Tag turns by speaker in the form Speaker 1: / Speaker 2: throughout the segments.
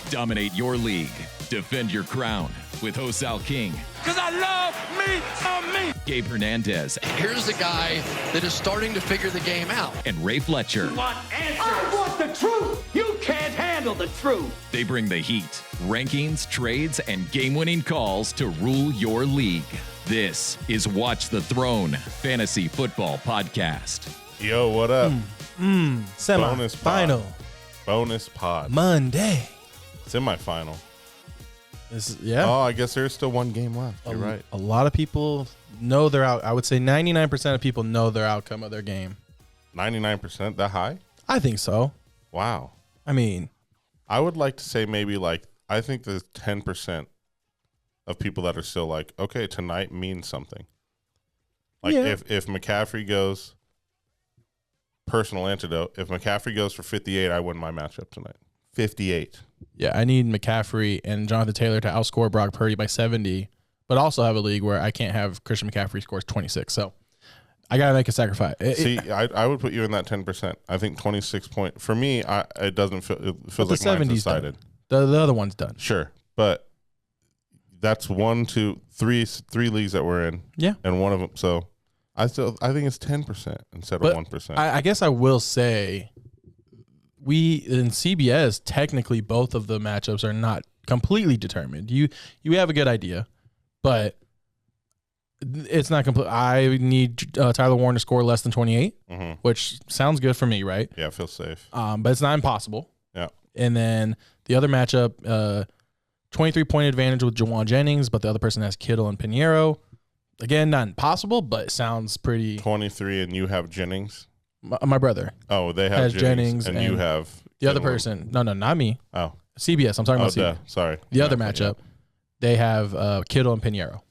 Speaker 1: Dominate your league. Defend your crown with Hosal King.
Speaker 2: Because I love me.
Speaker 1: Gabe Hernandez.
Speaker 3: Here's a guy that is starting to figure the game out.
Speaker 1: And Ray Fletcher.
Speaker 2: I want the truth. You can't handle the truth.
Speaker 1: They bring the heat, rankings, trades, and game-winning calls to rule your league. This is Watch the Throne Fantasy Football Podcast.
Speaker 4: Yo, what up?
Speaker 5: Semi-final.
Speaker 4: Bonus pod.
Speaker 5: Monday.
Speaker 4: Semi-final.
Speaker 5: Yeah.
Speaker 4: Oh, I guess there's still one game left. You're right.
Speaker 5: A lot of people know they're out. I would say 99% of people know their outcome of their game.
Speaker 4: 99%? That high?
Speaker 5: I think so.
Speaker 4: Wow.
Speaker 5: I mean,
Speaker 4: I would like to say maybe I think there's 10% of people that are still like, okay, tonight means something. If McCaffrey goes, personal antidote, if McCaffrey goes for 58, I win my matchup tonight. 58.
Speaker 5: Yeah, I need McCaffrey and Jonathan Taylor to outscore Brock Purdy by 70, but also have a league where I can't have Christian McCaffrey scores 26. So I got to make a sacrifice.
Speaker 4: I would put you in that 10%. I think 26 point. For me, it doesn't feel, it feels like mine's decided.
Speaker 5: The other one's done.
Speaker 4: Sure. But that's 1, 2, 3 leagues that we're in.
Speaker 5: Yeah.
Speaker 4: And one of them. So I think it's 10% instead of 1%.
Speaker 5: I guess I will say we in CBS, technically both of the matchups are not completely determined. You have a good idea, but it's not complete. I need Tyler Warren to score less than 28, which sounds good for me, right?
Speaker 4: Yeah, I feel safe.
Speaker 5: But it's not impossible.
Speaker 4: Yeah.
Speaker 5: And then the other matchup, 23-point advantage with Jawan Jennings, but the other person has Kittle and Pinheiro. Again, not impossible, but it sounds pretty.
Speaker 4: 23, and you have Jennings.
Speaker 5: My brother.
Speaker 4: Oh, they have Jennings, and you have
Speaker 5: the other person. No, not me.
Speaker 4: Oh,
Speaker 5: CBS. I'm talking about CBS.
Speaker 4: Sorry.
Speaker 5: The other matchup, they have Kittle and Pinheiro.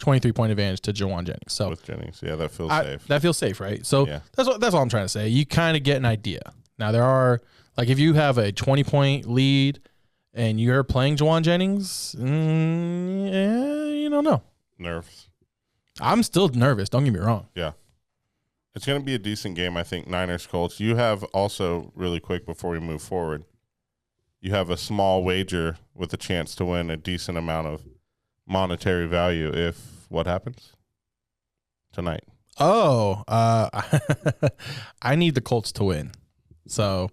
Speaker 5: 23-point advantage to Jawan Jennings. So
Speaker 4: with Jennings, yeah, that feels safe.
Speaker 5: That feels safe, right? So
Speaker 4: yeah.
Speaker 5: That's all I'm trying to say. You kind of get an idea. Now there are if you have a 20-point lead and you're playing Jawan Jennings, you don't know.
Speaker 4: Nerves.
Speaker 5: I'm still nervous. Don't get me wrong.
Speaker 4: Yeah. It's going to be a decent game, I think, Niners-Colts. You have also, really quick before we move forward, you have a small wager with a chance to win a decent amount of monetary value if what happens tonight?
Speaker 5: Oh, I need the Colts to win. So,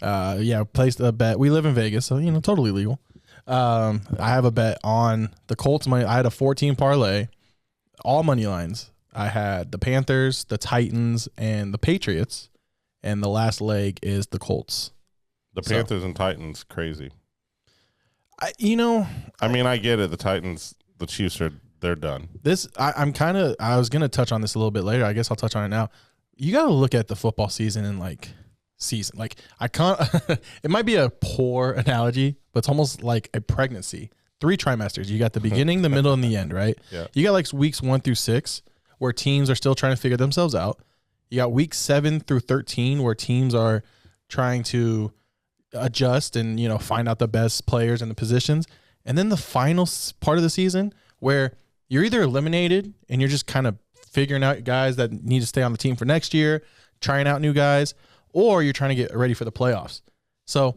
Speaker 5: placed a bet. We live in Vegas, so, totally legal. I have a bet on the Colts money. I had a 14 parlay, all money lines. I had the Panthers, the Titans, and the Patriots, and the last leg is the Colts.
Speaker 4: The Panthers and Titans, crazy.
Speaker 5: I
Speaker 4: get it. The Titans, the Chiefs they're done.
Speaker 5: I was going to touch on this a little bit later. I guess I'll touch on it now. You got to look at the football season in season. I can't, it might be a poor analogy, but it's almost like a pregnancy. 3 trimesters. You got the beginning, the middle, and the end, right?
Speaker 4: Yeah.
Speaker 5: You got weeks 1 through 6 where teams are still trying to figure themselves out. You got weeks 7 through 13 where teams are trying to adjust and, find out the best players and the positions. And then the final part of the season where you're either eliminated and you're just kind of figuring out guys that need to stay on the team for next year, trying out new guys, or you're trying to get ready for the playoffs. So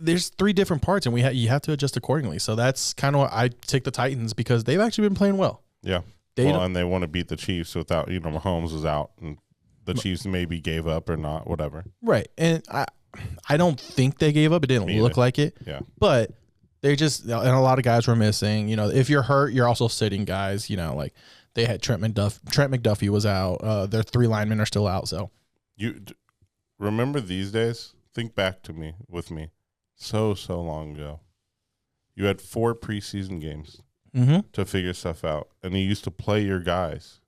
Speaker 5: there's 3 different parts, and you have to adjust accordingly. So that's kind of what I take the Titans because they've actually been playing well.
Speaker 4: Yeah. And they want to beat the Chiefs without, Mahomes was out, and the Chiefs maybe gave up or not, whatever.
Speaker 5: Right. And I don't think they gave up. It didn't look like it.
Speaker 4: Yeah.
Speaker 5: But they just, and a lot of guys were missing. If you're hurt, you're also sitting guys. They had Trent McDuffie was out. Their 3 linemen are still out. So
Speaker 4: you remember these days? Think back with me. So long ago. You had 4 preseason games to figure stuff out, and you used to play your guys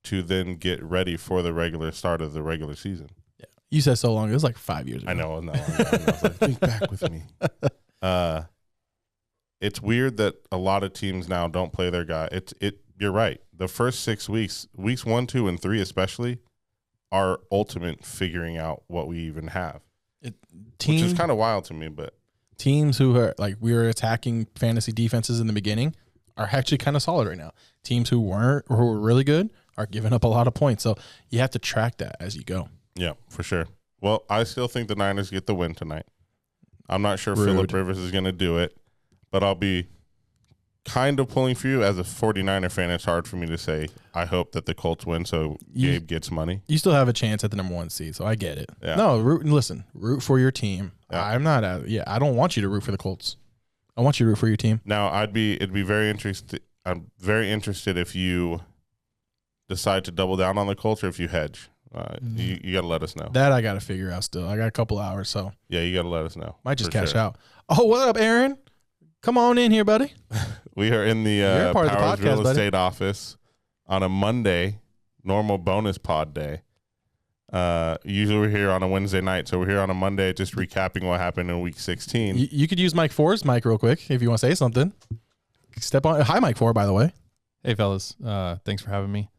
Speaker 4: to then get ready for the regular start of the regular season.
Speaker 5: Yeah. You said so long. It was 5 years ago.
Speaker 4: I know. No, I was like, think back with me. It's weird that a lot of teams now don't play their guy. You're right. The first 6 weeks 1, 2, and 3 especially, are ultimate figuring out what we even have. Which is kind of wild to me, but
Speaker 5: teams who are we were attacking fantasy defenses in the beginning are actually kind of solid right now. Teams who were really good are giving up a lot of points. So you have to track that as you go.
Speaker 4: Yeah, for sure. Well, I still think the Niners get the win tonight. I'm not sure
Speaker 5: Rude.
Speaker 4: Phillip Rivers is going to do it, but I'll be kind of pulling for you. As a 49er fan, it's hard for me to say I hope that the Colts win so Gabe gets money.
Speaker 5: You still have a chance at the number 1 seed, so I get it.
Speaker 4: Yeah.
Speaker 5: No, root for your team.
Speaker 4: Yeah.
Speaker 5: I don't want you to root for the Colts. I want you to root for your team.
Speaker 4: Now, it'd be very interesting. I'm very interested if you decide to double down on the Colts or if you hedge. You got to let us know.
Speaker 5: That I got to figure out still. I got a couple hours, so.
Speaker 4: Yeah, you got to let us know.
Speaker 5: Might just
Speaker 4: for
Speaker 5: cash
Speaker 4: sure.
Speaker 5: out. Oh, what up, Aaron? Come on in here, buddy.
Speaker 4: We are in the
Speaker 5: You're part of the
Speaker 4: Powers
Speaker 5: podcast,
Speaker 4: Real
Speaker 5: buddy.
Speaker 4: Estate office on a Monday, normal bonus pod day. Usually we're here on a Wednesday night, so we're here on a Monday just recapping what happened in Week 16.
Speaker 5: You could use Mike 4's mic real quick if you want to say something. Step on. Hi, Mike 4, by the way.
Speaker 6: Hey, fellas. Thanks for having me.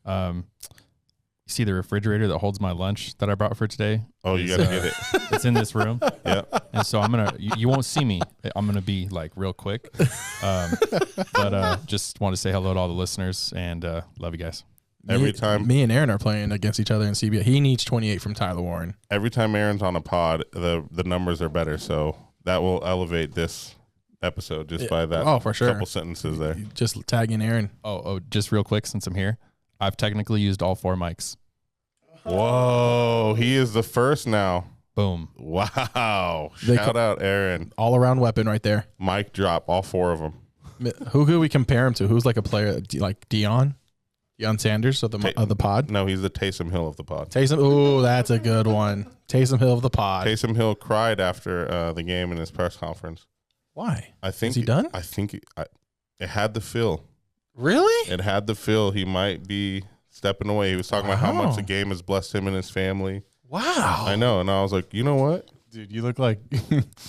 Speaker 6: You see the refrigerator that holds my lunch that I brought for today?
Speaker 4: Oh, you got to get it.
Speaker 6: It's in this room.
Speaker 4: Yep.
Speaker 6: And so I'm going to, you won't see me. I'm going to be like real quick. But just want to say hello to all the listeners and love you guys.
Speaker 4: Every time
Speaker 5: Me and Aaron are playing against each other in CBS. He needs 28 from Tyler Warren.
Speaker 4: every time Aaron's on a pod, the numbers are better. So that will elevate this episode just by that
Speaker 5: Oh, for sure.
Speaker 4: couple sentences there.
Speaker 5: Just tag in Aaron.
Speaker 6: Oh, just real quick since I'm here. I've technically used all 4 mics.
Speaker 4: Whoa, he is the first now.
Speaker 6: Boom.
Speaker 4: Wow.
Speaker 5: They
Speaker 4: Shout out Aaron.
Speaker 5: All around weapon right there.
Speaker 4: Mic drop, all 4 of them.
Speaker 5: Who could we compare him to? Who's like a player like Deion Sanders of the pod?
Speaker 4: No, he's the Taysom Hill of the pod.
Speaker 5: Taysom. Ooh, that's a good one. Taysom Hill of the pod.
Speaker 4: Taysom Hill cried after the game in his press conference.
Speaker 5: Why?
Speaker 4: I think
Speaker 5: Is he done?
Speaker 4: I think it had the feel.
Speaker 5: Really?
Speaker 4: It had the feel. He might be stepping away. He was talking about how
Speaker 5: Wow.
Speaker 4: much the game has blessed him and his family.
Speaker 5: Wow.
Speaker 4: I know, and I was like, you know what?
Speaker 7: Dude, you look like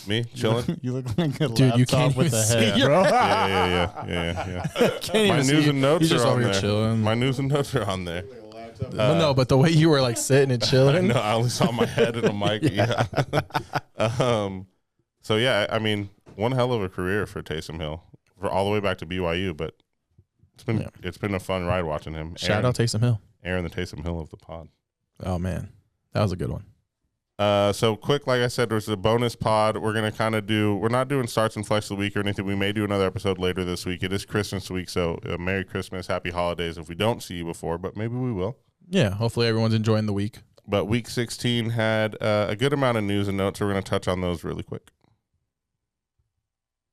Speaker 4: Me chilling.
Speaker 7: you look like a
Speaker 5: Dude, you
Speaker 7: laptop
Speaker 5: can't
Speaker 7: with
Speaker 5: even
Speaker 7: a
Speaker 5: see
Speaker 7: head,
Speaker 5: your-
Speaker 7: bro.
Speaker 4: Yeah.
Speaker 5: Can't
Speaker 4: My
Speaker 5: even
Speaker 4: news
Speaker 5: see
Speaker 4: and notes
Speaker 5: He's just
Speaker 4: are
Speaker 5: over
Speaker 4: on
Speaker 5: here
Speaker 4: there.
Speaker 5: chilling.
Speaker 4: My news and notes are on there.
Speaker 5: But no, but the way you were like sitting and chilling.
Speaker 4: No, I only saw my head in a mic. Yeah. So yeah, I mean, one hell of a career for Taysom Hill, for all the way back to BYU. But it's been a fun ride watching him.
Speaker 5: Shout out Taysom Hill.
Speaker 4: Aaron, the Taysom Hill of the pod.
Speaker 5: Oh man, that was a good one.
Speaker 4: So quick, like I said, there's a bonus pod. We're going to kind of we're not doing starts and flex of the week or anything. We may do another episode later this week. It is Christmas week, so Merry Christmas, Happy Holidays if we don't see you before, but maybe we will.
Speaker 5: Yeah, hopefully everyone's enjoying the week.
Speaker 4: But week 16 had a good amount of news and notes, so we're going to touch on those really quick.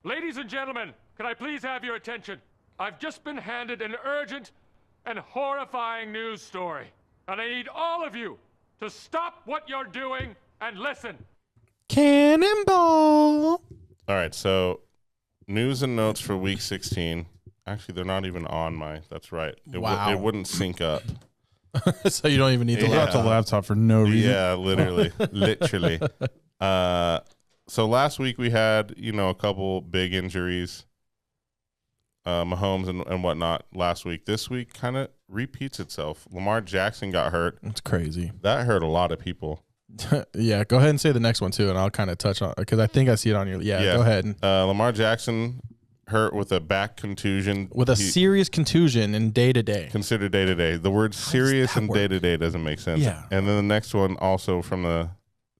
Speaker 2: Ladies and gentlemen, can I please have your attention? I've just been handed an urgent and horrifying news story, and I need all of you to stop what you're doing and listen.
Speaker 5: Cannonball.
Speaker 4: All right, so news and notes for week 16. Actually, they're not even on that's right.
Speaker 5: Wow.
Speaker 4: It wouldn't sync up.
Speaker 5: So you don't even need to
Speaker 4: Yeah.
Speaker 7: Laptop, laptop for no reason.
Speaker 4: Yeah, literally. Literally. So last week we had, a couple big injuries, Mahomes and whatnot last week. This week kind of repeats itself. Lamar Jackson got hurt.
Speaker 5: It's crazy.
Speaker 4: That hurt a lot of people.
Speaker 5: Yeah, go ahead and say the next one too, and I'll kind of touch on because I think I see it on your. Yeah, go ahead.
Speaker 4: Lamar Jackson hurt with a back contusion.
Speaker 5: With a serious contusion in day to day.
Speaker 4: Considered day to day. The word serious
Speaker 5: that
Speaker 4: and
Speaker 5: work?
Speaker 4: day to day doesn't make sense.
Speaker 5: Yeah.
Speaker 4: And then the next one also from the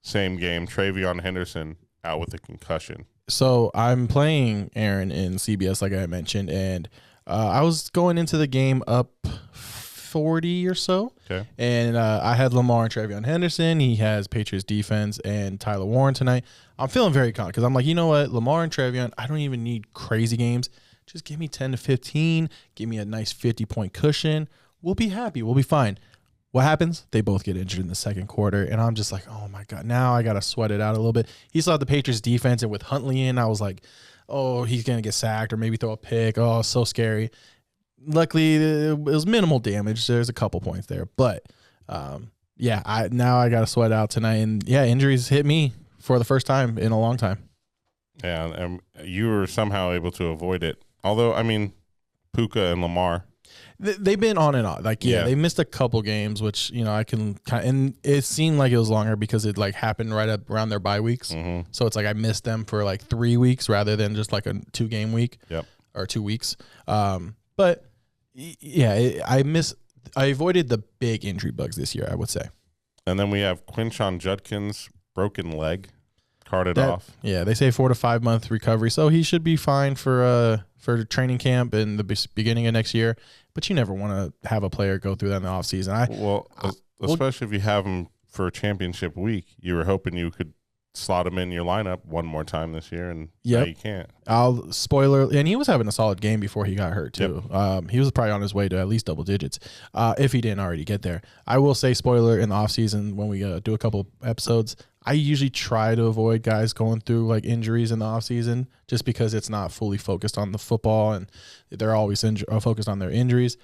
Speaker 4: same game, Travion Henderson out with a concussion.
Speaker 5: So I'm playing Aaron in CBS, like I mentioned, and I was going into the game up 40 or so.
Speaker 4: Okay.
Speaker 5: And I had Lamar and Travion Henderson. He has Patriots defense and Tyler Warren tonight. I'm feeling very confident because I'm like, you know what? Lamar and Travion, I don't even need crazy games. Just give me 10 to 15. Give me a nice 50-point cushion. We'll be happy. We'll be fine. What happens? They both get injured in the second quarter, and I'm just like, oh, my God. Now I got to sweat it out a little bit. He still had the Patriots defense, and with Huntley in, I was like, oh, he's going to get sacked or maybe throw a pick. Oh, so scary. Luckily, it was minimal damage. There's a couple points there. But, yeah, I got to sweat out tonight. And, yeah, injuries hit me for the first time in a long time.
Speaker 4: Yeah, and you were somehow able to avoid it. Although, I mean, Puka and Lamar.
Speaker 5: They've been on and off. Like, yeah, they missed a couple games, which, I can kind of, and it seemed like it was longer because it like happened right up around their bye weeks.
Speaker 4: Mm-hmm.
Speaker 5: So it's like I missed them for like 3 weeks rather than just like a 2-game week.
Speaker 4: Yep.
Speaker 5: Or 2 weeks. But yeah, I avoided the big injury bugs this year, I would say.
Speaker 4: And then we have Quinshon Judkins' broken leg. carted off.
Speaker 5: Yeah, they say 4 to 5 month recovery, so he should be fine for training camp in the beginning of next year. But you never want to have a player go through that in the offseason.
Speaker 4: Especially if you have him for a championship week, you were hoping you could slot him in your lineup one more time this year, and now you can't.
Speaker 5: And he was having a solid game before he got hurt too. Yep. He was probably on his way to at least double digits, if he didn't already get there. I will say, spoiler, in the offseason when we do a couple episodes, I usually try to avoid guys going through like injuries in the offseason just because it's not fully focused on the football and they're always focused on their injuries.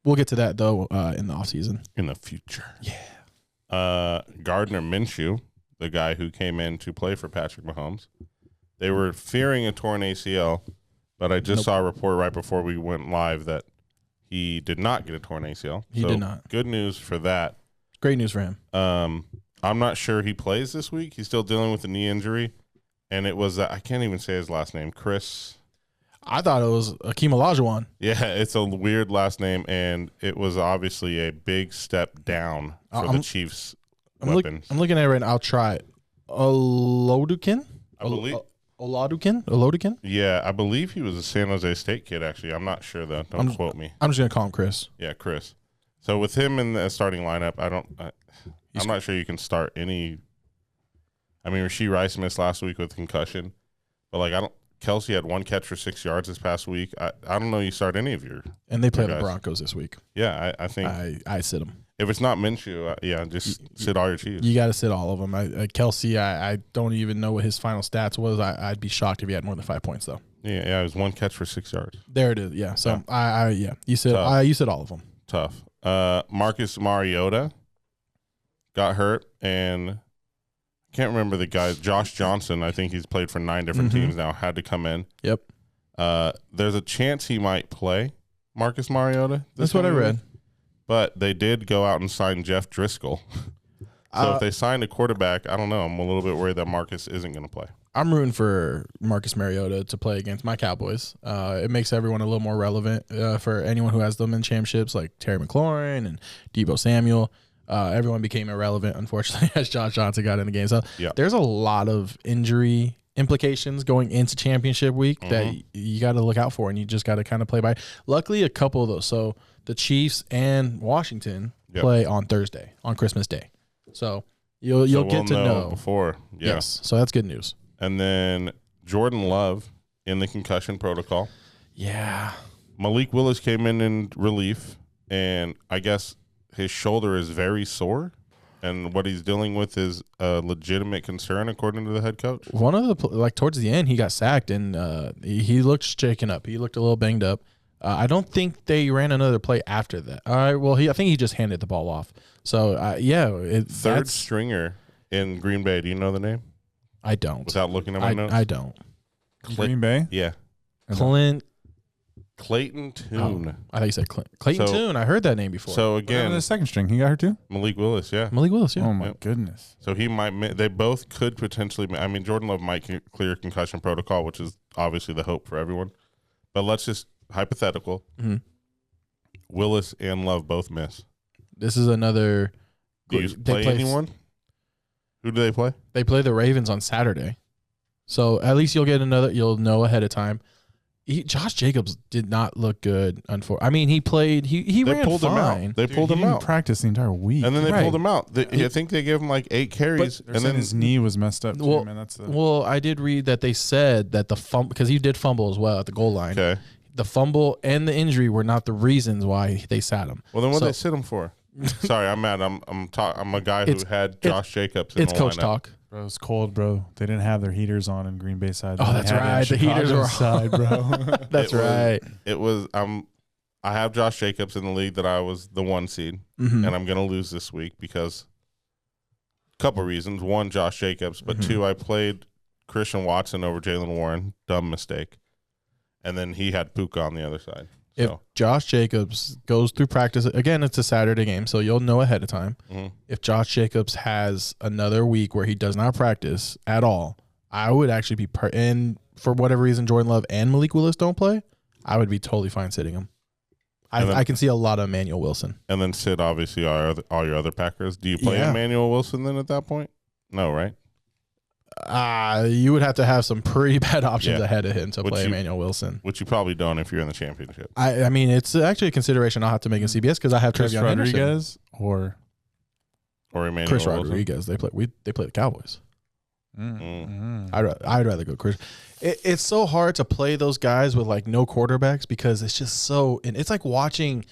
Speaker 5: We'll get to that though in the offseason.
Speaker 4: In the future. Yeah. Gardner Minshew, the guy who came in to play for Patrick Mahomes. They were fearing a torn ACL, but I just saw a report right before we went live that he did not get a torn ACL.
Speaker 5: He did not.
Speaker 4: Good news for that.
Speaker 5: Great news for him.
Speaker 4: I'm not sure he plays this week. He's still dealing with a knee injury, and it was I can't even say his last name. Chris.
Speaker 5: I thought it was Akeem Olajuwon.
Speaker 4: Yeah, it's a weird last name, and it was obviously a big step down for the Chiefs' weapons.
Speaker 5: I'm looking at it right now. I'll try it. Oladikin?
Speaker 4: I believe.
Speaker 5: Oladikin?
Speaker 4: Yeah, I believe he was a San Jose State kid, actually. I'm not sure, though. Don't quote me.
Speaker 5: I'm just going to call him Chris.
Speaker 4: Yeah, Chris. So with him in the starting lineup, I'm not sure you can start any. I mean, Rashee Rice missed last week with concussion, but Kelsey had 1 catch for 6 yards this past week. I don't know you start any of your.
Speaker 5: And they play the
Speaker 4: guys.
Speaker 5: Broncos this week.
Speaker 4: Yeah, I think
Speaker 5: I sit them.
Speaker 4: If it's not Minshew, just sit all your Chiefs.
Speaker 5: You got to sit all of them. Kelsey, I don't even know what his final stats was. I'd be shocked if he had more than 5 points though.
Speaker 4: Yeah, it was 1 catch for 6 yards.
Speaker 5: There it is. Yeah. So you said all of them.
Speaker 4: Tough. Marcus Mariota got hurt, and can't remember the guy. Josh Johnson, I think he's played for 9 different teams now. Had to come in.
Speaker 5: Yep.
Speaker 4: There's a chance he might play Marcus Mariota.
Speaker 5: That's what I read.
Speaker 4: But they did go out and sign Jeff Driscoll. So if they signed a quarterback, I don't know. I'm a little bit worried that Marcus isn't going to play.
Speaker 5: I'm rooting for Marcus Mariota to play against my Cowboys. It makes everyone a little more relevant for anyone who has them in championships, like Terry McLaurin and Deebo Samuel. Everyone became irrelevant, unfortunately, as Josh Johnson got in the game. So there's a lot of injury implications going into championship week that you got to look out for, and you just got to kind of play by. Luckily, a couple of those. So the Chiefs and Washington play on Thursday, on Christmas Day. So you'll get to know
Speaker 4: before. Yeah.
Speaker 5: Yes. So that's good news.
Speaker 4: And then Jordan Love in the concussion protocol.
Speaker 5: Yeah.
Speaker 4: Malik Willis came in relief, and I guess his shoulder is very sore, and what he's dealing with is a legitimate concern, according to the head coach.
Speaker 5: One of the towards the end, he got sacked, and he looked shaken up. He looked a little banged up. I don't think they ran another play after that. All right. Well, I think he just handed the ball off. So
Speaker 4: third stringer in Green Bay. Do you know the name?
Speaker 5: I don't.
Speaker 4: Without looking at my notes,
Speaker 5: I don't.
Speaker 7: Green Bay.
Speaker 4: Yeah. Clayton Tune.
Speaker 5: Oh, I thought you said Clayton Tune. I heard that name before.
Speaker 4: So again,
Speaker 7: the second string, he got her too.
Speaker 4: Malik Willis. Yeah.
Speaker 5: Malik Willis. Yeah.
Speaker 7: Oh my goodness.
Speaker 4: So he might. They both could potentially. I mean, Jordan Love might clear concussion protocol, which is obviously the hope for everyone. But let's just hypothetical.
Speaker 5: Mm-hmm.
Speaker 4: Willis and Love both miss.
Speaker 5: This is another.
Speaker 4: Do you play anyone? Who do they play?
Speaker 5: They play the Ravens on Saturday, so at least you'll know ahead of time. Josh Jacobs did not look good. I mean, he played. He ran
Speaker 4: pulled
Speaker 5: fine.
Speaker 4: Him out. They pulled him out.
Speaker 7: Practice the entire week,
Speaker 4: and then they pulled him out. I think they gave him like 8 carries,
Speaker 7: and then his knee was messed up. Too, man.
Speaker 5: Well, I did read that they said that the fumble, because he did fumble as well at the goal line.
Speaker 4: Okay.
Speaker 5: The fumble and the injury were not the reasons why they sat him.
Speaker 4: Well, then what did they sit him for? Sorry, I'm mad. I'm a guy who had Josh Jacobs in the lineup.
Speaker 5: It's coach talk.
Speaker 7: Bro, it's cold, bro. They didn't have their heaters on in Green Bay side.
Speaker 5: Oh, that's right. The heaters were
Speaker 7: side, bro.
Speaker 5: That's right.
Speaker 4: It was. I have Josh Jacobs in the league that I was the 1 seed,
Speaker 5: mm-hmm.
Speaker 4: and I'm going to lose this week because a couple reasons. One, Josh Jacobs, but
Speaker 5: mm-hmm.
Speaker 4: 2, I played Christian Watson over Jalen Warren. Dumb mistake. And then he had Puka on the other side.
Speaker 5: If Josh Jacobs goes through practice, again, it's a Saturday game, so you'll know ahead of time.
Speaker 4: Mm-hmm.
Speaker 5: If Josh Jacobs has another week where he does not practice at all, I would actually be and for whatever reason, Jordan Love and Malik Willis don't play, I would be totally fine sitting him. I can see a lot of Emmanuel Wilson.
Speaker 4: And then sit, obviously, all your other Packers. Do you play Emmanuel Wilson then at that point? No, right?
Speaker 5: You would have to have some pretty bad options
Speaker 4: Yeah.
Speaker 5: ahead of him to play
Speaker 4: you-
Speaker 5: Emmanuel Wilson.
Speaker 4: Which you probably don't if you're in the championship.
Speaker 5: I mean, it's actually a consideration I'll have to make in CBS because I have
Speaker 7: Chris
Speaker 5: Trevion Henderson.
Speaker 7: Rodriguez or
Speaker 4: Or Emmanuel
Speaker 5: Chris
Speaker 4: Wilson.
Speaker 5: Rodriguez. They play the Cowboys.
Speaker 4: Mm.
Speaker 5: I'd rather go Chris. It's so hard to play those guys with like no quarterbacks because it's just so. And it's like watching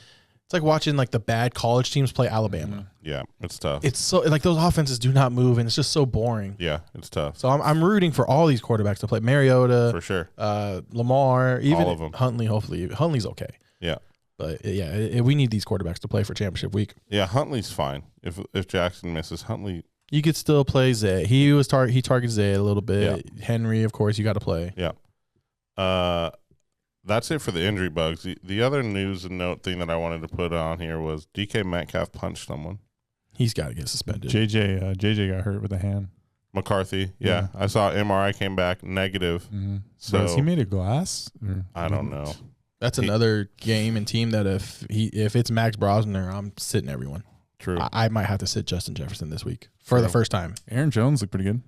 Speaker 5: like the bad college teams play Alabama.
Speaker 4: Yeah, it's tough.
Speaker 5: It's so like those offenses do not move and it's just so boring.
Speaker 4: Yeah, it's tough.
Speaker 5: So I'm rooting for all these quarterbacks to play. Mariota,
Speaker 4: For sure.
Speaker 5: Lamar, even
Speaker 4: All of 'em.
Speaker 5: Huntley. Hopefully, Huntley's okay.
Speaker 4: Yeah.
Speaker 5: But we need these quarterbacks to play for championship week.
Speaker 4: Yeah, Huntley's fine. If Jackson misses, Huntley.
Speaker 5: You could still play Zay. He targets Zay a little bit. Yeah. Henry, of course, you got to play.
Speaker 4: Yeah. That's it for the injury bugs. The other news and note thing that I wanted to put on here was DK Metcalf punched someone.
Speaker 5: He's got to get suspended.
Speaker 7: JJ got hurt with a hand.
Speaker 4: McCarthy. Yeah. I saw MRI came back negative.
Speaker 7: Mm-hmm.
Speaker 4: So
Speaker 7: is he made of glass?
Speaker 4: I don't know.
Speaker 5: That's another game and team that if it's Max Brosner, I'm sitting everyone.
Speaker 4: True.
Speaker 5: I might have to sit Justin Jefferson this week for the first time.
Speaker 7: Aaron Jones looked pretty good.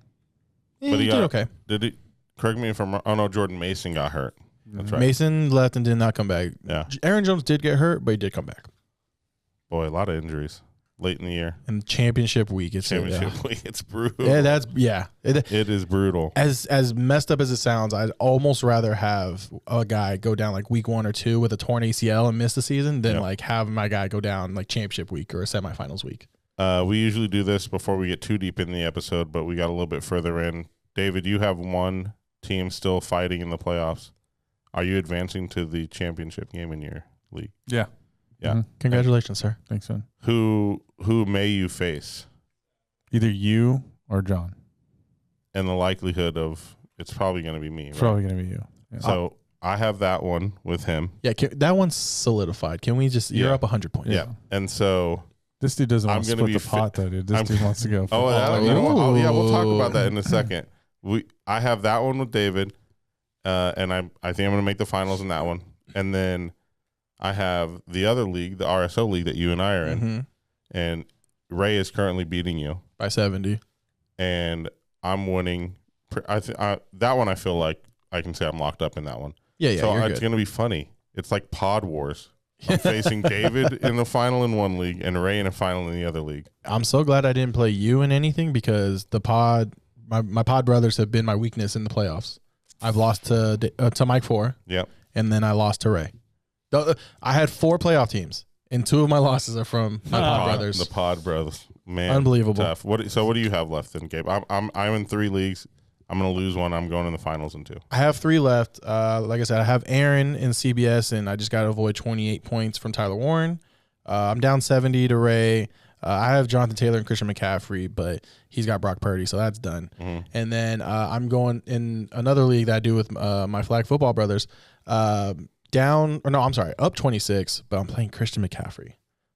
Speaker 4: But
Speaker 5: he did okay.
Speaker 4: Did he? Correct me if I'm wrong. Oh no, Jordan Mason got hurt. That's right.
Speaker 5: Mason left and did not come back.
Speaker 4: Yeah.
Speaker 5: Aaron Jones did get hurt, but he did come back.
Speaker 4: Boy, a lot of injuries late in the year.
Speaker 5: And championship week,
Speaker 4: Week, it's brutal.
Speaker 5: Yeah,
Speaker 4: It is brutal.
Speaker 5: As messed up as it sounds, I'd almost rather have a guy go down like week 1 or 2 with a torn ACL and miss the season than like have my guy go down like championship week or a semifinals week.
Speaker 4: We usually do this before we get too deep in the episode, but we got a little bit further in. David, you have one team still fighting in the playoffs. Are you advancing to the championship game in your league?
Speaker 7: Yeah.
Speaker 4: Yeah.
Speaker 7: Mhm.
Speaker 5: Congratulations, sir.
Speaker 7: Thanks, man.
Speaker 4: Who may you face?
Speaker 7: Either you or John.
Speaker 4: And the likelihood of it's probably going to be me.
Speaker 7: It's
Speaker 4: Right?
Speaker 7: probably going to be you. Yeah.
Speaker 4: So I have that one with him.
Speaker 5: Yeah, that one's solidified. Can we just? You're up 100 points.
Speaker 4: Yeah. And so
Speaker 7: This dude doesn't want to
Speaker 4: I'm gonna
Speaker 7: split
Speaker 4: be
Speaker 7: the pot, though, dude. This dude wants to go.
Speaker 4: Oh, you know what? Oh, yeah, we'll talk about that in a second. I have that one with David, and I think I'm going to make the finals in that one. And then I have the other league, the RSO league that you and I are in, and Ray is currently beating you
Speaker 5: by 70,
Speaker 4: and I'm winning. That one I feel like I can say I'm locked up in that one.
Speaker 5: Yeah,
Speaker 4: So
Speaker 5: you're
Speaker 4: it's
Speaker 5: good.
Speaker 4: going to be funny. It's like Pod Wars. I'm facing David in the final in one league and Ray in a final in the other league.
Speaker 5: I'm so glad I didn't play you in anything because the pod, my pod brothers have been my weakness in the playoffs. I've lost to Mike 4.
Speaker 4: Yep.
Speaker 5: And then I lost to Ray. I had 4 playoff teams, and 2 of my losses are from my pod brothers.
Speaker 4: The Pod Brothers, man,
Speaker 5: Unbelievable.
Speaker 4: Tough. What do you have left then, Gabe? I'm in 3 leagues. I'm gonna lose one. I'm going in the finals in 2.
Speaker 5: I have 3 left. Like I said, I have Aaron in CBS, and I just got to avoid 28 points from Tyler Warren. I'm down 70 to Ray. I have Jonathan Taylor and Christian McCaffrey, but he's got Brock Purdy, so that's done. And then I'm going in another league that I do with my flag football brothers. Up 26, but I'm playing Christian McCaffrey.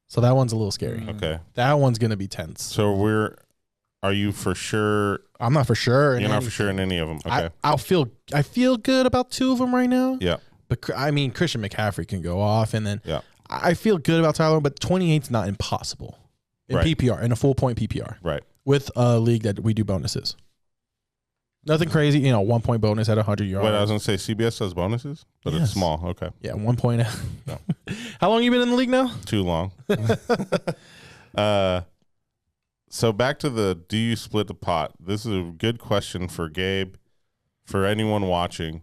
Speaker 5: So that one's a little scary.
Speaker 4: Okay.
Speaker 5: That one's going to be tense.
Speaker 4: So are you for sure?
Speaker 5: I'm not for sure.
Speaker 4: You're not for sure in any of them. Okay.
Speaker 5: I feel good about 2 of them right now.
Speaker 4: Yeah.
Speaker 5: But I mean, Christian McCaffrey can go off, and then
Speaker 4: Yeah.
Speaker 5: I feel good about Tyler, but 28's not impossible in
Speaker 4: Right.
Speaker 5: PPR, in a full point PPR.
Speaker 4: Right.
Speaker 5: With a league that we do bonuses. Nothing crazy, 1 point bonus at 100 yards.
Speaker 4: Wait, I was gonna say CBS does bonuses, but
Speaker 5: Yes.
Speaker 4: it's small. Okay.
Speaker 5: Yeah, 1 point.
Speaker 4: No.
Speaker 5: How long you been in the league now?
Speaker 4: Too long. So back to do you split the pot? This is a good question for Gabe. For anyone watching,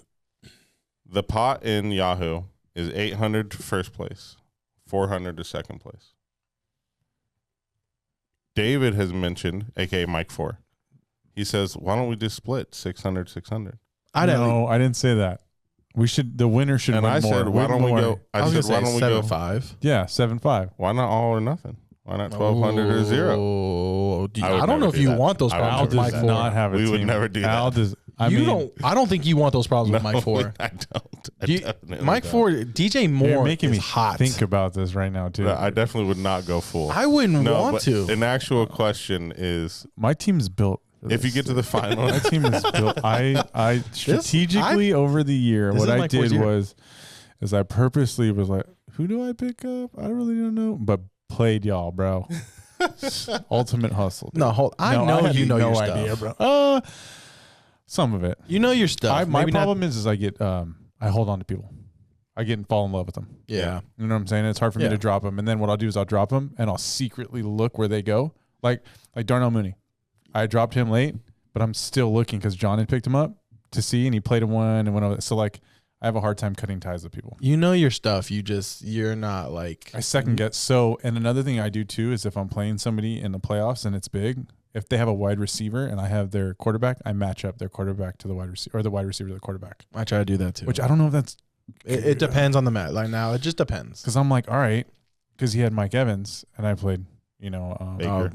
Speaker 4: the pot in Yahoo is 800 to first place, 400 to second place. David has mentioned, aka Mike 4. He says, "Why don't we just split 600, 600?"
Speaker 5: I
Speaker 7: didn't say that. The winner should
Speaker 4: And
Speaker 7: win
Speaker 4: I
Speaker 7: more.
Speaker 4: said, "Why don't we go?"
Speaker 5: I was going to say 7-5.
Speaker 7: Yeah, 7-5.
Speaker 4: Why not all or nothing? Why not 1,200 or 0?
Speaker 5: Oh,
Speaker 4: I would
Speaker 5: I don't know
Speaker 4: never
Speaker 5: if
Speaker 4: do
Speaker 5: you
Speaker 4: that.
Speaker 5: want those
Speaker 4: I would
Speaker 5: problems with
Speaker 4: never
Speaker 5: Mike
Speaker 4: do
Speaker 5: 4.
Speaker 7: Not have a
Speaker 4: We would
Speaker 7: team.
Speaker 4: never do that.
Speaker 7: Al does.
Speaker 5: I don't think you want those problems with Mike 4.
Speaker 4: I don't. I
Speaker 5: You-
Speaker 4: definitely
Speaker 5: Mike
Speaker 4: don't.
Speaker 5: 4, DJ
Speaker 7: You're
Speaker 5: Moore
Speaker 7: making
Speaker 5: is
Speaker 7: me
Speaker 5: hot.
Speaker 7: think about this right now too.
Speaker 4: I definitely would not go full.
Speaker 5: I wouldn't want
Speaker 4: but
Speaker 5: to.
Speaker 4: An actual question is,
Speaker 7: My team's built. for
Speaker 4: if you
Speaker 7: this.
Speaker 4: get to the final,
Speaker 7: My team is built. I strategically over the year,
Speaker 5: This
Speaker 7: what
Speaker 5: is
Speaker 7: I
Speaker 5: my fourth
Speaker 7: did
Speaker 5: year.
Speaker 7: is I purposely was like, who do I pick up? I really don't know, but played y'all, bro. Ultimate hustle. Dude.
Speaker 5: No, hold. I know
Speaker 7: had
Speaker 5: you know
Speaker 7: no
Speaker 5: your
Speaker 7: idea,
Speaker 5: stuff.
Speaker 7: bro. Some of it.
Speaker 5: You know your stuff.
Speaker 7: My
Speaker 5: Maybe not-
Speaker 7: problem is I get I hold on to people. I get and fall in love with them.
Speaker 5: Yeah.
Speaker 7: You know what I'm saying? It's hard for me
Speaker 5: Yeah.
Speaker 7: to drop them. And then what I'll do is I'll drop them and I'll secretly look where they go. Like Darnell Mooney. I dropped him late, but I'm still looking because John had picked him up to see, and he played a one and went over. So like, I have a hard time cutting ties with people.
Speaker 5: You know your stuff. You're not like.
Speaker 7: I second guess. So, and another thing I do too is if I'm playing somebody in the playoffs and it's big, if they have a wide receiver and I have their quarterback, I match up their quarterback to the wide receiver or the wide receiver to the quarterback.
Speaker 5: I try to do that too.
Speaker 7: Which I don't know if that's.
Speaker 5: It depends on the match. Like now, it just depends.
Speaker 7: Because I'm like, all right, because he had Mike Evans and I played,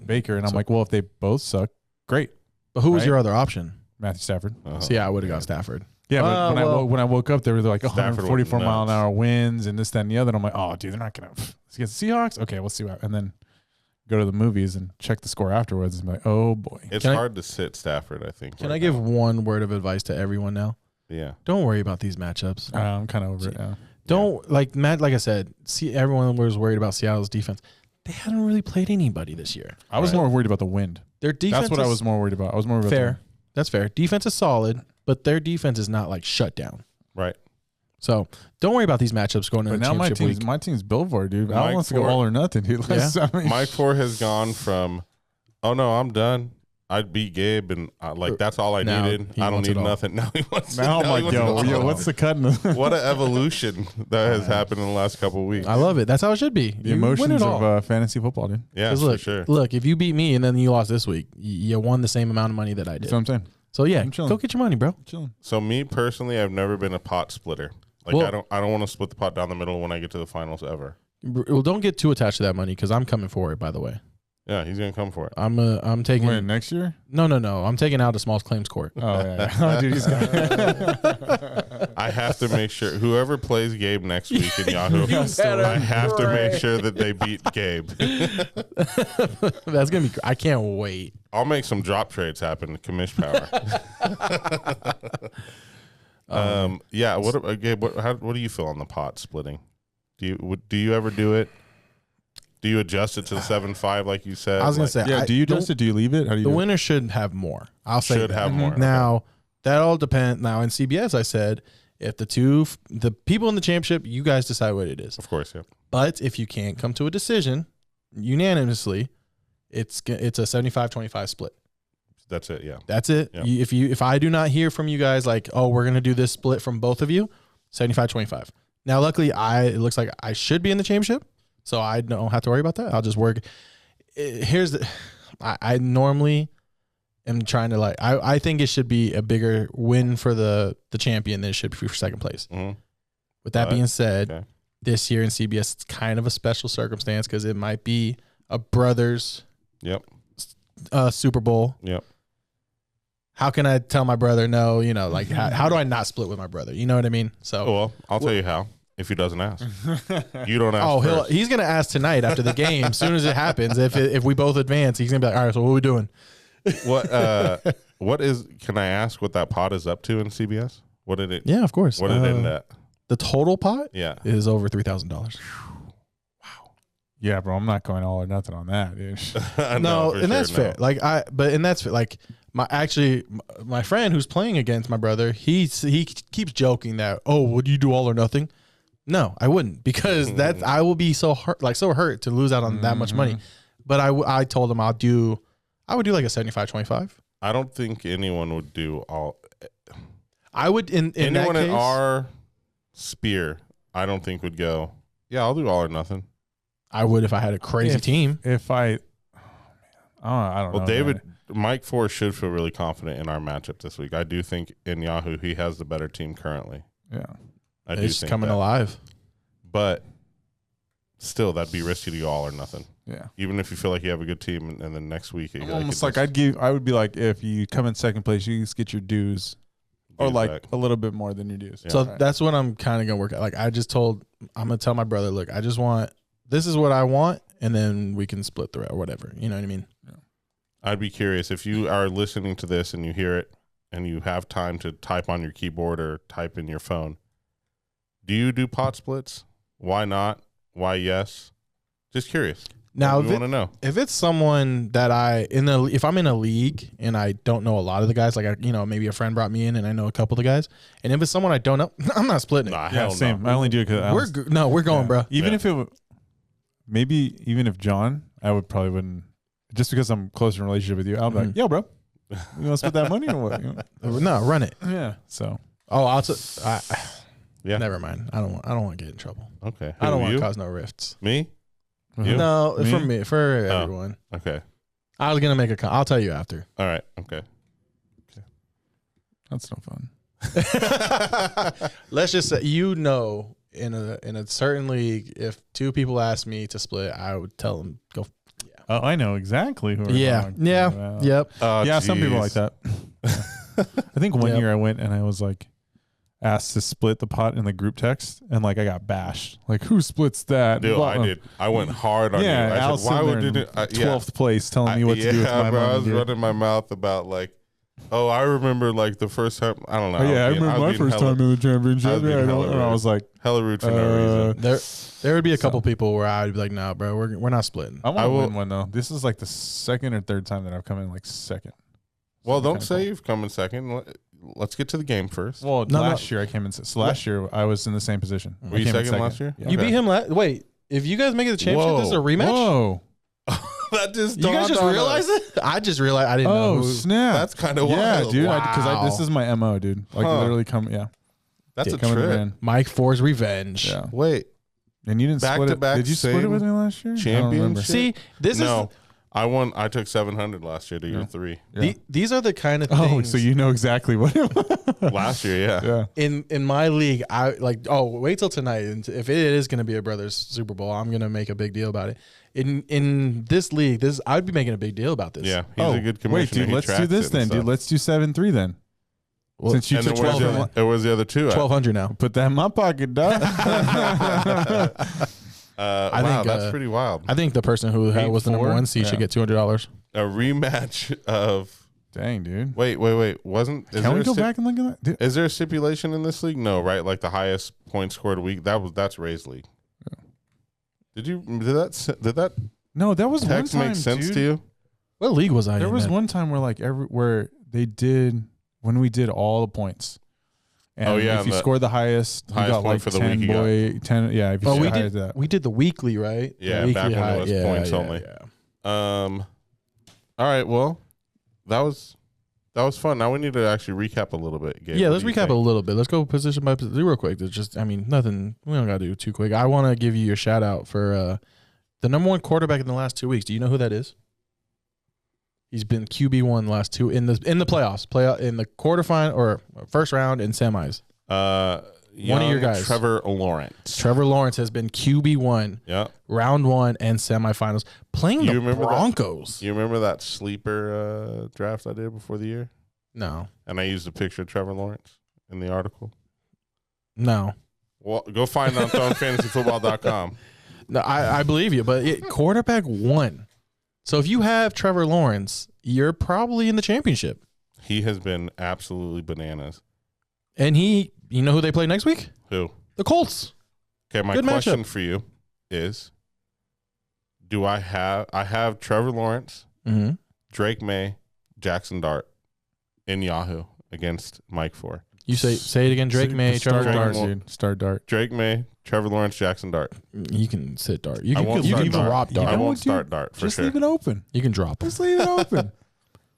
Speaker 7: Baker, and I'm like, well, if they both suck, great.
Speaker 5: But who was
Speaker 7: Right?
Speaker 5: your other option?
Speaker 7: Matthew Stafford.
Speaker 5: So yeah, I would have gone Stafford.
Speaker 7: Yeah, but when I woke up, there were like
Speaker 4: Stafford
Speaker 7: 144
Speaker 4: went
Speaker 7: mile an
Speaker 4: nuts.
Speaker 7: hour winds and this, that, and the other. And I'm like, oh, dude, they're not going to against the Seahawks. Okay, we'll see what. And then go to the movies and check the score afterwards and be like, oh boy.
Speaker 4: It's
Speaker 5: Can I-
Speaker 4: hard to sit Stafford, I think.
Speaker 5: Can
Speaker 4: right
Speaker 5: I give
Speaker 4: now.
Speaker 5: one word of advice to everyone now?
Speaker 4: Yeah.
Speaker 5: Don't worry about these matchups.
Speaker 7: I'm kind of over it now.
Speaker 5: Don't like Matt. Like I said, see, everyone was worried about Seattle's defense. They hadn't really played anybody this year.
Speaker 7: I was more worried about the wind.
Speaker 5: Their defense.
Speaker 7: That's what I was more worried about. I was more worried about
Speaker 5: fair. That's fair. Defense is solid, but their defense is not like shut down.
Speaker 4: Right.
Speaker 5: So don't worry about these matchups going into
Speaker 7: But
Speaker 5: the
Speaker 7: now
Speaker 5: championship week.
Speaker 7: my team's built for it, dude. I
Speaker 4: Mike
Speaker 7: wants to go
Speaker 4: Ford.
Speaker 7: all or nothing, dude.
Speaker 5: Yeah.
Speaker 7: I mean,
Speaker 4: Mike Ford has gone from, oh no, I'm done. I beat Gabe, and that's all I
Speaker 5: Now
Speaker 4: needed.
Speaker 5: he
Speaker 4: I don't
Speaker 5: wants
Speaker 4: need
Speaker 5: it all.
Speaker 4: nothing. Now he wants.
Speaker 7: now I'm
Speaker 4: now he
Speaker 7: like,
Speaker 4: wants it all.
Speaker 7: what's the cut in the
Speaker 4: What an evolution that has happened in the last couple of weeks.
Speaker 5: I love it. That's how it should be.
Speaker 7: the
Speaker 5: You win
Speaker 7: emotions
Speaker 5: it all.
Speaker 7: of fantasy football, dude?
Speaker 4: Yeah,
Speaker 5: 'Cause
Speaker 4: for
Speaker 5: look,
Speaker 4: sure.
Speaker 5: look, if you beat me and then you lost this week, you won the same amount of money that I did.
Speaker 7: That's what I'm saying.
Speaker 5: So yeah,
Speaker 7: I'm chilling.
Speaker 5: go get your money, bro.
Speaker 7: Chilling.
Speaker 4: So me personally, I've never been a pot splitter. Like
Speaker 5: Well-
Speaker 4: I don't want to split the pot down the middle when I get to the finals ever.
Speaker 5: Well, don't get too attached to that money because I'm coming for it. By the way,
Speaker 4: Yeah, he's gonna come for it.
Speaker 5: I'm taking.
Speaker 7: When, next year?
Speaker 5: No. I'm taking out a small claims court.
Speaker 7: Oh, yeah. Oh, dude, he's got
Speaker 4: I have to make sure whoever plays Gabe next week in Yahoo,
Speaker 5: better
Speaker 4: I have to
Speaker 5: pray.
Speaker 4: make sure that they beat Gabe.
Speaker 5: That's gonna be. I can't wait.
Speaker 4: I'll make some drop trades happen. Commish power. Yeah. What, Gabe? What do you feel on the pot splitting? Do you ever do it? Do you adjust it to the 7-5 like you said?
Speaker 5: I was gonna say.
Speaker 7: Yeah, do you adjust it? Do you leave it? How do you
Speaker 5: The
Speaker 7: do it?
Speaker 5: winner should have more. I'll say
Speaker 4: Should
Speaker 5: that.
Speaker 4: have more.
Speaker 5: Now that all depends. Now in CBS, I said if the people in the championship, you guys decide what it is.
Speaker 4: Of course, yeah.
Speaker 5: But if you can't come to a decision unanimously, it's a 75-25 split.
Speaker 4: That's it. Yeah.
Speaker 5: That's it.
Speaker 4: Yep.
Speaker 5: If I do not hear from you guys like, oh, we're gonna do this split from both of you, 75-25. Now, luckily, it looks like I should be in the championship, so I don't have to worry about that. I'll just work. I normally am trying to I think it should be a bigger win for the champion than it should be for second place.
Speaker 4: Mm-hmm.
Speaker 5: With that being said,
Speaker 4: okay.
Speaker 5: this year in CBS, it's kind of a special circumstance because it might be a brothers
Speaker 4: Yep.
Speaker 5: Super Bowl.
Speaker 4: Yep.
Speaker 5: How can I tell my brother no? You know, like how do I not split with my brother? You know what I mean? So,
Speaker 4: Well, I'll tell you how. If he doesn't ask, you don't ask.
Speaker 5: oh,
Speaker 4: first.
Speaker 5: he's gonna ask tonight after the game. As soon as it happens, if we both advance, he's gonna be like, all right, so what are we doing?
Speaker 4: What is? Can I ask what that pot is up to in CBS? What did it?
Speaker 5: Yeah, of course.
Speaker 4: What did it end at?
Speaker 5: The total pot
Speaker 4: Yeah.
Speaker 5: is over $3,000.
Speaker 7: Yeah, bro, I'm not going all or nothing on that, dude.
Speaker 5: No,
Speaker 4: for
Speaker 5: and that's
Speaker 4: sure,
Speaker 5: fair. That's like my friend who's playing against my brother. He keeps joking that, oh, would you do all or nothing? No, I wouldn't, because I will be so hurt to lose out on that much money. But I told him I would do like a 75-25.
Speaker 4: I don't think anyone would do all.
Speaker 5: I would in
Speaker 4: Anyone
Speaker 5: that
Speaker 4: in
Speaker 5: case,
Speaker 4: our sphere, I don't think would go. Yeah, I'll do all or nothing.
Speaker 5: I would if I had a crazy team.
Speaker 7: If I don't know.
Speaker 4: Well, David, Mike Ford should feel really confident in our matchup this week. I do think in Yahoo he has the better team currently.
Speaker 7: Yeah.
Speaker 4: I do
Speaker 5: It's
Speaker 4: think
Speaker 5: coming
Speaker 4: that.
Speaker 5: alive.
Speaker 4: But still, that'd be risky to go all or nothing.
Speaker 7: Yeah.
Speaker 4: Even if you feel like you have a good team, and then next week,
Speaker 7: Almost like I would be like, if you come in second place, you just get your dues, or
Speaker 4: Dues
Speaker 7: like
Speaker 4: back.
Speaker 7: a little bit more than your dues.
Speaker 4: Yeah.
Speaker 5: So
Speaker 7: Right.
Speaker 5: that's what I'm kind of gonna work out. Like I'm gonna tell my brother, look, this is what I want, and then we can split the rest or whatever. You know what I mean?
Speaker 4: I'd be curious if you are listening to this and you hear it, and you have time to type on your keyboard or type in your phone. Do you do pot splits? Why not? Why yes? Just curious.
Speaker 5: Now,
Speaker 4: we want to know.
Speaker 5: if it's someone that if I'm in a league and I don't know a lot of the guys, like maybe a friend brought me in and I know a couple of the guys, and if it's someone I don't know, I'm not splitting it.
Speaker 4: Nah,
Speaker 7: Yeah,
Speaker 4: hell
Speaker 7: same.
Speaker 4: no.
Speaker 7: I only do it because
Speaker 5: We're going, bro.
Speaker 7: Even
Speaker 4: Yeah.
Speaker 7: if it, even if John, I would probably wouldn't. Just because I'm close in relationship with you, I'll be like, yo, bro, you want to split that money or what? You know?
Speaker 5: No, run it.
Speaker 7: Yeah. So
Speaker 5: Oh,
Speaker 4: Yeah.
Speaker 5: never mind. I don't want to get in trouble.
Speaker 4: Okay.
Speaker 5: I don't
Speaker 4: Who,
Speaker 5: want
Speaker 4: you?
Speaker 5: to cause no rifts.
Speaker 4: Me? You?
Speaker 5: No,
Speaker 7: Me?
Speaker 5: for everyone.
Speaker 4: Okay.
Speaker 5: I was gonna make I'll tell you after.
Speaker 4: All right. Okay.
Speaker 7: that's no fun.
Speaker 5: Let's just say, in a certain league, if two people ask me to split, I would tell them go.
Speaker 7: Oh, I know exactly who.
Speaker 5: Yeah.
Speaker 7: About.
Speaker 5: Yep.
Speaker 4: Oh,
Speaker 7: Yeah, some people
Speaker 4: geez.
Speaker 7: like that. I think one
Speaker 5: Yep.
Speaker 7: year I went and I was like asked to split the pot in the group text, and like I got bashed. Like, who splits that?
Speaker 4: Dude,
Speaker 7: Blah,
Speaker 4: I
Speaker 7: blah.
Speaker 4: did. I went hard on
Speaker 7: Yeah,
Speaker 4: you. I
Speaker 7: Al's
Speaker 4: said, why
Speaker 7: sitting
Speaker 4: would
Speaker 7: there
Speaker 4: you
Speaker 7: in 12th place telling me what to do with my
Speaker 4: bro,
Speaker 7: money.
Speaker 4: I was
Speaker 7: dude.
Speaker 4: running my mouth about like, oh, I remember like the first time. I don't know.
Speaker 7: Oh, yeah, I
Speaker 4: was being-
Speaker 7: remember
Speaker 4: was
Speaker 7: my
Speaker 4: being
Speaker 7: first
Speaker 4: hella-
Speaker 7: time in the
Speaker 4: I
Speaker 7: championship.
Speaker 4: was being
Speaker 7: Yeah,
Speaker 4: hella
Speaker 7: and I
Speaker 4: rude.
Speaker 7: was like,
Speaker 4: hella rude for no reason.
Speaker 5: There would be a couple people where I'd be like, nah, bro, we're not splitting.
Speaker 7: I want
Speaker 4: I
Speaker 7: to
Speaker 4: will-
Speaker 7: win one though. This is like the second or third time that I've come in like second.
Speaker 4: Well, don't
Speaker 7: kinda
Speaker 4: say
Speaker 7: cool.
Speaker 4: you've come in second. Let's get to the game first.
Speaker 7: Well,
Speaker 5: No,
Speaker 7: last year I came in. So last year I was in the same position.
Speaker 4: Were
Speaker 7: I
Speaker 4: you
Speaker 7: came in
Speaker 4: second last year?
Speaker 7: Yeah.
Speaker 5: You
Speaker 4: Okay.
Speaker 5: beat him Wait, if you guys make it the championship, this is a
Speaker 4: Whoa.
Speaker 5: rematch?
Speaker 7: Whoa!
Speaker 4: That just
Speaker 5: You guys
Speaker 4: dawned
Speaker 5: just
Speaker 4: on
Speaker 5: realized
Speaker 4: us.
Speaker 5: it? I just realized I didn't know.
Speaker 7: Oh
Speaker 5: Who,
Speaker 7: snap!
Speaker 4: That's kind of
Speaker 7: yeah,
Speaker 4: wild.
Speaker 7: dude.
Speaker 5: Wow.
Speaker 7: Because this is my mo, dude. Like
Speaker 4: Huh.
Speaker 7: literally come. Yeah,
Speaker 4: That's a
Speaker 7: coming
Speaker 4: trip.
Speaker 7: in.
Speaker 5: Mike Ford's revenge.
Speaker 7: Yeah.
Speaker 4: Wait,
Speaker 7: And you didn't
Speaker 4: Back
Speaker 7: split
Speaker 4: to
Speaker 7: it.
Speaker 4: back
Speaker 7: Did you split it
Speaker 4: same
Speaker 7: with me last year? I don't remember.
Speaker 4: championship?
Speaker 5: See, this
Speaker 4: no, I won. I took 700 last year to your 3.
Speaker 7: Yeah.
Speaker 5: these are the kind of
Speaker 7: Oh,
Speaker 5: things.
Speaker 7: so you know exactly what it was.
Speaker 4: Last year, yeah.
Speaker 7: Yeah.
Speaker 5: in my league, I like. Oh, wait till tonight. And if it is going to be a brothers Super Bowl, I'm going to make a big deal about it. In this league, I'd be making a big deal about this.
Speaker 4: Yeah, he's a good commissioner.
Speaker 7: Wait, dude.
Speaker 4: He
Speaker 7: Let's do
Speaker 4: tracks
Speaker 7: this
Speaker 4: it and
Speaker 7: then, dude.
Speaker 4: stuff.
Speaker 7: Let's do 7-3 then.
Speaker 5: Well,
Speaker 7: Since you
Speaker 4: And
Speaker 7: took
Speaker 4: then where's
Speaker 7: 12,
Speaker 4: the, where's the other two? at?
Speaker 5: 1,200 now.
Speaker 7: put that in my pocket, dog.
Speaker 4: Wow,
Speaker 5: think,
Speaker 4: that's pretty wild.
Speaker 5: I think the person who was the number
Speaker 7: 8-4?
Speaker 5: one seed should
Speaker 7: Yeah.
Speaker 5: get $200.
Speaker 4: A rematch of.
Speaker 7: Dang, dude.
Speaker 4: Wait. Wasn't? Is
Speaker 7: Can
Speaker 4: there
Speaker 7: we
Speaker 4: a
Speaker 7: go back and look at that? Dude,
Speaker 4: Is there a stipulation in this league? No, right? Like the highest point scored a week. That's Ray's league. Did that
Speaker 7: no, that was
Speaker 4: text
Speaker 7: one time,
Speaker 4: make sense
Speaker 7: dude.
Speaker 4: to you?
Speaker 5: What league was I in?
Speaker 7: There was
Speaker 5: then?
Speaker 7: one time where like where they did when we did all the points. And
Speaker 4: Oh, yeah,
Speaker 7: if you
Speaker 4: the
Speaker 7: scored the highest, you
Speaker 4: highest
Speaker 7: got
Speaker 4: point
Speaker 7: like
Speaker 4: for the
Speaker 7: 10
Speaker 4: week you got.
Speaker 7: boy 10. Yeah, if you
Speaker 5: Oh,
Speaker 7: shoot
Speaker 5: we
Speaker 7: higher
Speaker 5: did.
Speaker 7: than that.
Speaker 5: We did the weekly, right? The
Speaker 4: Yeah,
Speaker 5: weekly
Speaker 4: back when it was points only.
Speaker 5: Yeah.
Speaker 4: All right. Well, that was fun. Now we need to actually recap a little bit. Gabe.
Speaker 5: Yeah,
Speaker 4: What
Speaker 5: let's
Speaker 4: do you
Speaker 5: recap
Speaker 4: think?
Speaker 5: a little bit. Let's go position by position real quick. There's just, nothing. We don't gotta do too quick. I want to give you a shout out for the number one quarterback in the last 2 weeks. Do you know who that is? He's been QB1 the last 2 in the playoffs, in the quarterfinal or first round and semis.
Speaker 4: One
Speaker 5: of your guys.
Speaker 4: Trevor Lawrence.
Speaker 5: Trevor Lawrence has been QB1
Speaker 4: Yeah.
Speaker 5: round 1 and semifinals playing
Speaker 4: You
Speaker 5: the
Speaker 4: remember that?
Speaker 5: Broncos.
Speaker 4: You remember that sleeper draft I did before the year?
Speaker 5: No.
Speaker 4: And I used a picture of Trevor Lawrence in the article.
Speaker 5: No.
Speaker 4: Well, go find it on throwingfantasyfootball.com.
Speaker 5: No, I believe you, but quarterback 1. So if you have Trevor Lawrence, you're probably in the championship.
Speaker 4: He has been absolutely bananas.
Speaker 5: And you know who they play next week?
Speaker 4: Who?
Speaker 5: The Colts.
Speaker 4: Okay, my
Speaker 5: Good
Speaker 4: question
Speaker 5: matchup.
Speaker 4: for you is, I have Trevor Lawrence,
Speaker 5: Mm-hmm.
Speaker 4: Drake May, Jackson Dart in Yahoo against Mike 4.
Speaker 5: You say it again. Drake May,
Speaker 7: Start
Speaker 5: Trevor
Speaker 7: dart,
Speaker 5: Lawrence.
Speaker 7: dude. Start dart.
Speaker 4: Drake May, Trevor Lawrence, Jackson Dart.
Speaker 5: You can sit Dart. You
Speaker 4: I
Speaker 5: can,
Speaker 4: won't
Speaker 5: you
Speaker 4: start
Speaker 5: can
Speaker 4: Dart.
Speaker 5: drop Dart.
Speaker 4: I
Speaker 7: You know
Speaker 4: won't
Speaker 7: what, dude?
Speaker 4: start Dart for
Speaker 7: Just
Speaker 4: sure.
Speaker 7: leave it open.
Speaker 5: You can drop.
Speaker 7: Just leave it open.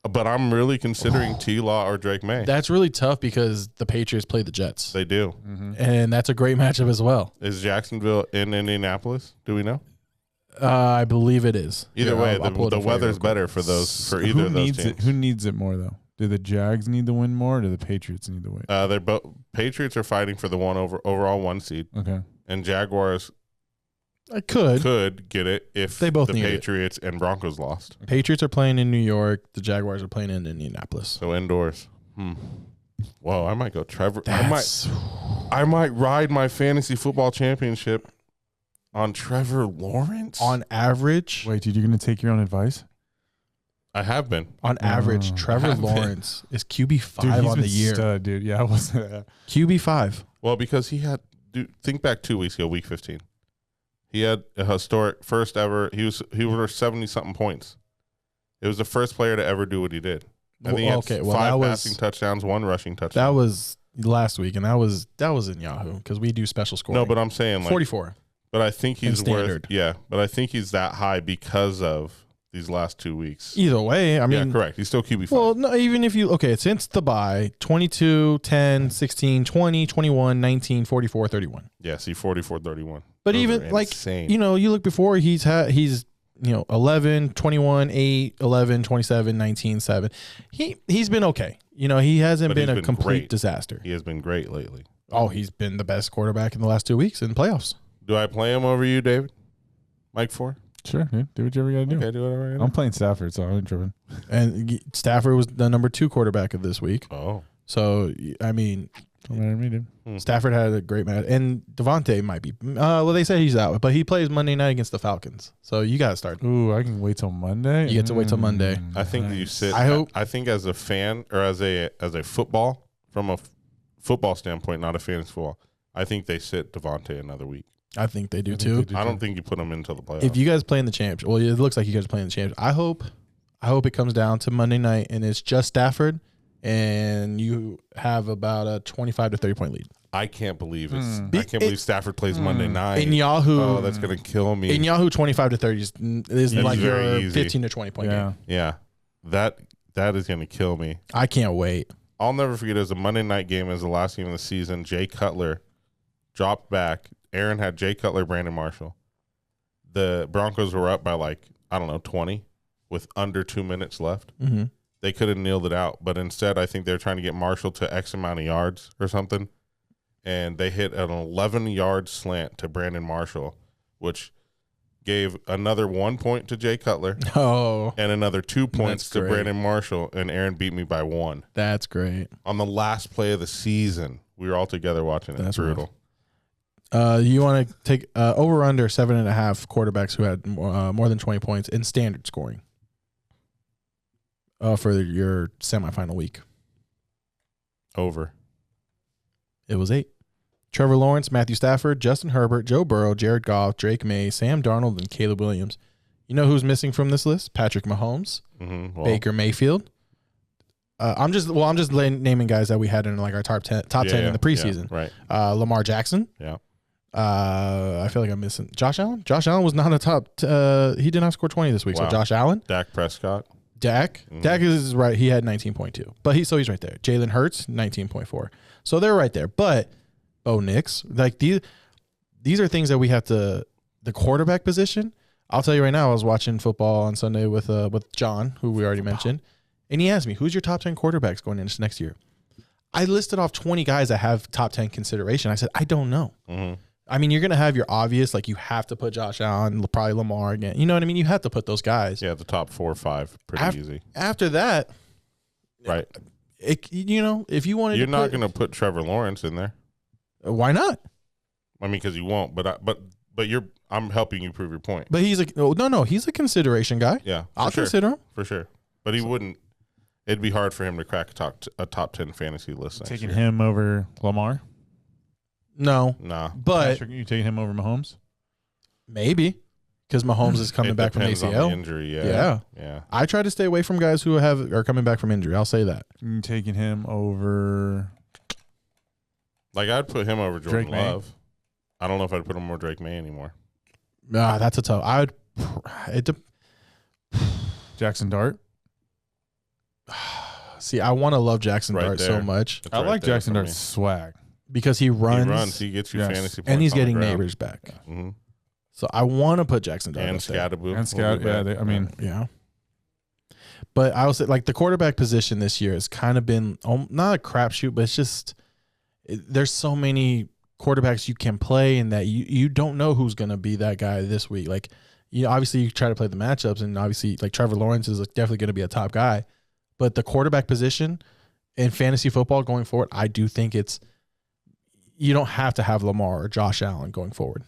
Speaker 4: But I'm really considering T-Law or Drake May.
Speaker 5: That's really tough because the Patriots play the Jets.
Speaker 4: They do.
Speaker 5: And that's a great matchup as well.
Speaker 4: Is Jacksonville in Indianapolis? Do we know?
Speaker 5: I believe it is.
Speaker 4: Either
Speaker 5: Here,
Speaker 4: way,
Speaker 5: I'll pull it
Speaker 4: the
Speaker 5: up for you
Speaker 4: weather's
Speaker 5: real quick.
Speaker 4: better for either
Speaker 7: Who
Speaker 4: of those
Speaker 7: needs
Speaker 4: teams.
Speaker 7: it? Who needs it more though? Do the Jags need the win more, or do the Patriots need the win?
Speaker 4: They're both Patriots are fighting for the overall 1 seed,
Speaker 7: Okay.
Speaker 4: and Jaguars
Speaker 5: I could.
Speaker 4: could get it if
Speaker 5: They both
Speaker 4: the
Speaker 5: need it.
Speaker 4: Patriots and Broncos lost.
Speaker 5: Patriots are playing in New York. The Jaguars are playing in Indianapolis.
Speaker 4: So indoors. Whoa, I might go Trevor.
Speaker 5: That's
Speaker 4: I might ride my fantasy football championship on Trevor Lawrence.
Speaker 5: on average.
Speaker 7: Wait, dude, you're gonna take your own advice?
Speaker 4: I have been.
Speaker 5: On average,
Speaker 7: Oh.
Speaker 5: Trevor
Speaker 4: Have been.
Speaker 5: Lawrence is QB5
Speaker 7: Dude, he's
Speaker 5: on the
Speaker 7: been
Speaker 5: year.
Speaker 7: stud, dude. Yeah, I wasn't.
Speaker 5: QB5.
Speaker 4: Well, because he had. Think back 2 weeks ago, week 15. He had a historic first ever. He was 70-something points. It was the first player to ever do what he did. I think he had 5 passing touchdowns, 1 rushing touchdown.
Speaker 5: That was last week, and that was in Yahoo because we do special scoring.
Speaker 4: No, but I'm saying
Speaker 5: 44.
Speaker 4: But I think he's
Speaker 5: standard.
Speaker 4: but I think he's that high because of these last 2 weeks.
Speaker 5: Either way, I mean,
Speaker 4: correct. He's still QB5.
Speaker 5: Well, no, even if you since the bye, 22, 10, 16, 20, 21, 19, 44, 31.
Speaker 4: Yeah, see 44, 31.
Speaker 5: But
Speaker 4: Those
Speaker 5: even
Speaker 4: are
Speaker 5: like
Speaker 4: insane.
Speaker 5: you look before he's 11, 21, 8, 11, 27, 19, 7. He's been okay. He hasn't been a complete disaster.
Speaker 4: He has been great lately.
Speaker 5: Oh, he's been the best quarterback in the last 2 weeks in playoffs.
Speaker 4: Do I play him over you, David? Mike 4?
Speaker 7: Sure, dude. Do whatever you got to do.
Speaker 4: Okay, do whatever I gotta
Speaker 7: I'm
Speaker 4: do.
Speaker 7: playing Stafford, so I ain't tripping.
Speaker 5: And Stafford was the number 2 quarterback of this week.
Speaker 4: Oh.
Speaker 5: So, I mean,
Speaker 7: Don't matter to me, dude.
Speaker 5: Stafford had a great match. And Devontae might be. Well, they say he's out, but he plays Monday night against the Falcons. So you got to start.
Speaker 7: Ooh, I can wait till Monday.
Speaker 5: You get to wait till Monday.
Speaker 4: I think you sit.
Speaker 5: I hope.
Speaker 4: I think as a fan or as a football, from a football standpoint, not a fantasy football, I think they sit Devontae another week.
Speaker 5: I think they do too.
Speaker 4: I don't think you put them into the playoffs.
Speaker 5: If you guys play in the championship, well, it looks like you guys are playing the championship. I hope it comes down to Monday night and it's just Stafford, and you have about a 25 to 30 point lead.
Speaker 4: I can't believe I can't believe Stafford plays Monday night.
Speaker 5: In Yahoo,
Speaker 4: oh, that's gonna kill me.
Speaker 5: In Yahoo, 25 to 30 is like your
Speaker 4: easy.
Speaker 5: 15 to 20 point game.
Speaker 4: Yeah, that is gonna kill me.
Speaker 5: I can't wait.
Speaker 4: I'll never forget. It was a Monday night game. It was the last game of the season. Jay Cutler dropped back. Aaron had Jay Cutler, Brandon Marshall. The Broncos were up by 20 with under 2 minutes left.
Speaker 5: Mm-hmm.
Speaker 4: They could have nailed it out, but instead I think they're trying to get Marshall to X amount of yards or something. And they hit an 11-yard slant to Brandon Marshall, which gave another 1 point to Jay Cutler.
Speaker 5: Oh,
Speaker 4: and another 2 points to
Speaker 5: great.
Speaker 4: Brandon Marshall, and Aaron beat me by 1.
Speaker 5: That's great.
Speaker 4: On the last play of the season, we were all together watching it.
Speaker 5: That's
Speaker 4: brutal.
Speaker 5: You want to take over under 7.5 quarterbacks who had more than 20 points in standard scoring for your semifinal week.
Speaker 4: Over.
Speaker 5: It was 8. Trevor Lawrence, Matthew Stafford, Justin Herbert, Joe Burrow, Jared Goff, Drake May, Sam Darnold, and Caleb Williams. You know who's missing from this list? Patrick Mahomes, Baker Mayfield. I'm just naming guys that we had in our top 10 in the preseason.
Speaker 4: Right.
Speaker 5: Lamar Jackson.
Speaker 4: Yeah.
Speaker 5: I feel like I'm missing Josh Allen. Josh Allen was not a top. He did not score 20 this week.
Speaker 4: Wow.
Speaker 5: So Josh Allen,
Speaker 4: Dak Prescott.
Speaker 5: Dak is right. He had 19.2, but he's right there. Jalen Hurts 19.4. So they're right there. But Bo Nix, these are things that we have to. The quarterback position. I'll tell you right now. I was watching football on Sunday with John, who we already mentioned, and he asked me, "Who's your top 10 quarterbacks going into next year?" I listed off 20 guys that have top 10 consideration. I said, I don't know.
Speaker 4: Mm-hmm.
Speaker 5: I mean, you're going to have your obvious, you have to put Josh Allen, probably Lamar again. You know what I mean? You have to put those guys.
Speaker 4: Yeah, the top 4 or 5, pretty easy.
Speaker 5: After that,
Speaker 4: right?
Speaker 5: If you wanted,
Speaker 4: you're not going to put Trevor Lawrence in there.
Speaker 5: Why not?
Speaker 4: I mean, because you won't. But I'm helping you prove your point.
Speaker 5: But he's he's a consideration guy.
Speaker 4: Yeah,
Speaker 5: I'll consider him
Speaker 4: for sure. But he wouldn't. It'd be hard for him to crack a top 10 fantasy list.
Speaker 7: Taking him over Lamar?
Speaker 5: No.
Speaker 4: Nah.
Speaker 5: But
Speaker 7: Patrick, you taking him over Mahomes?
Speaker 5: Maybe. Because Mahomes is coming back from
Speaker 4: depends
Speaker 5: ACL.
Speaker 4: on the injury, yeah.
Speaker 5: I try to stay away from guys who are coming back from injury. I'll say that.
Speaker 7: You taking him over?
Speaker 4: I'd put him over Jordan
Speaker 7: Drake May?
Speaker 4: Love. I don't know if I'd put him over Drake May anymore.
Speaker 5: That's a tough.
Speaker 7: Jackson Dart?
Speaker 5: See, I want to love Jackson Dart so much.
Speaker 4: It's
Speaker 7: I
Speaker 4: right
Speaker 7: like
Speaker 4: there
Speaker 7: Jackson
Speaker 4: for
Speaker 7: Dart's
Speaker 4: me.
Speaker 7: swag.
Speaker 5: Because he runs.
Speaker 4: He gets you
Speaker 7: Yes.
Speaker 4: fantasy points.
Speaker 5: And he's
Speaker 4: on the
Speaker 5: getting
Speaker 4: ground.
Speaker 5: neighbors back.
Speaker 4: Mm-hmm.
Speaker 5: So I want to put Jackson Dart
Speaker 4: And
Speaker 5: up there.
Speaker 4: Scattaboo.
Speaker 7: And Scout,
Speaker 5: Yeah. But I will say, the quarterback position this year has kind of been not a crapshoot, but it's just there's so many quarterbacks you can play, and that you don't know who's going to be that guy this week. Obviously you try to play the matchups, and obviously Trevor Lawrence is definitely going to be a top guy, but the quarterback position in fantasy football going forward, I do think you don't have to have Lamar or Josh Allen going forward.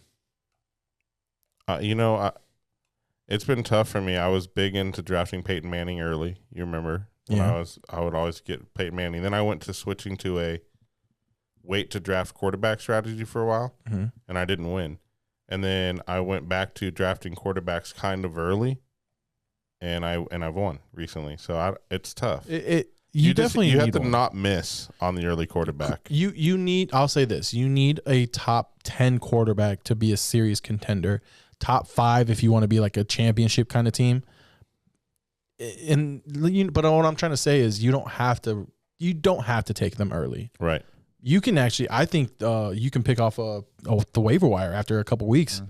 Speaker 4: It's been tough for me. I was big into drafting Peyton Manning early. You remember when I would always get Peyton Manning. Then I went to switching to a wait to draft quarterback strategy for a while, and I didn't win. And then I went back to drafting quarterbacks kind of early, and I've won recently. So it's tough.
Speaker 5: You definitely
Speaker 4: you
Speaker 5: need
Speaker 4: have to
Speaker 5: one.
Speaker 4: not miss on the early quarterback.
Speaker 5: You need. I'll say this: you need a top 10 quarterback to be a serious contender. Top 5 if you want to be like a championship kind of team. But what I'm trying to say is you don't have to take them early.
Speaker 4: Right.
Speaker 5: You can actually, I think you can pick off the waiver wire after a couple weeks.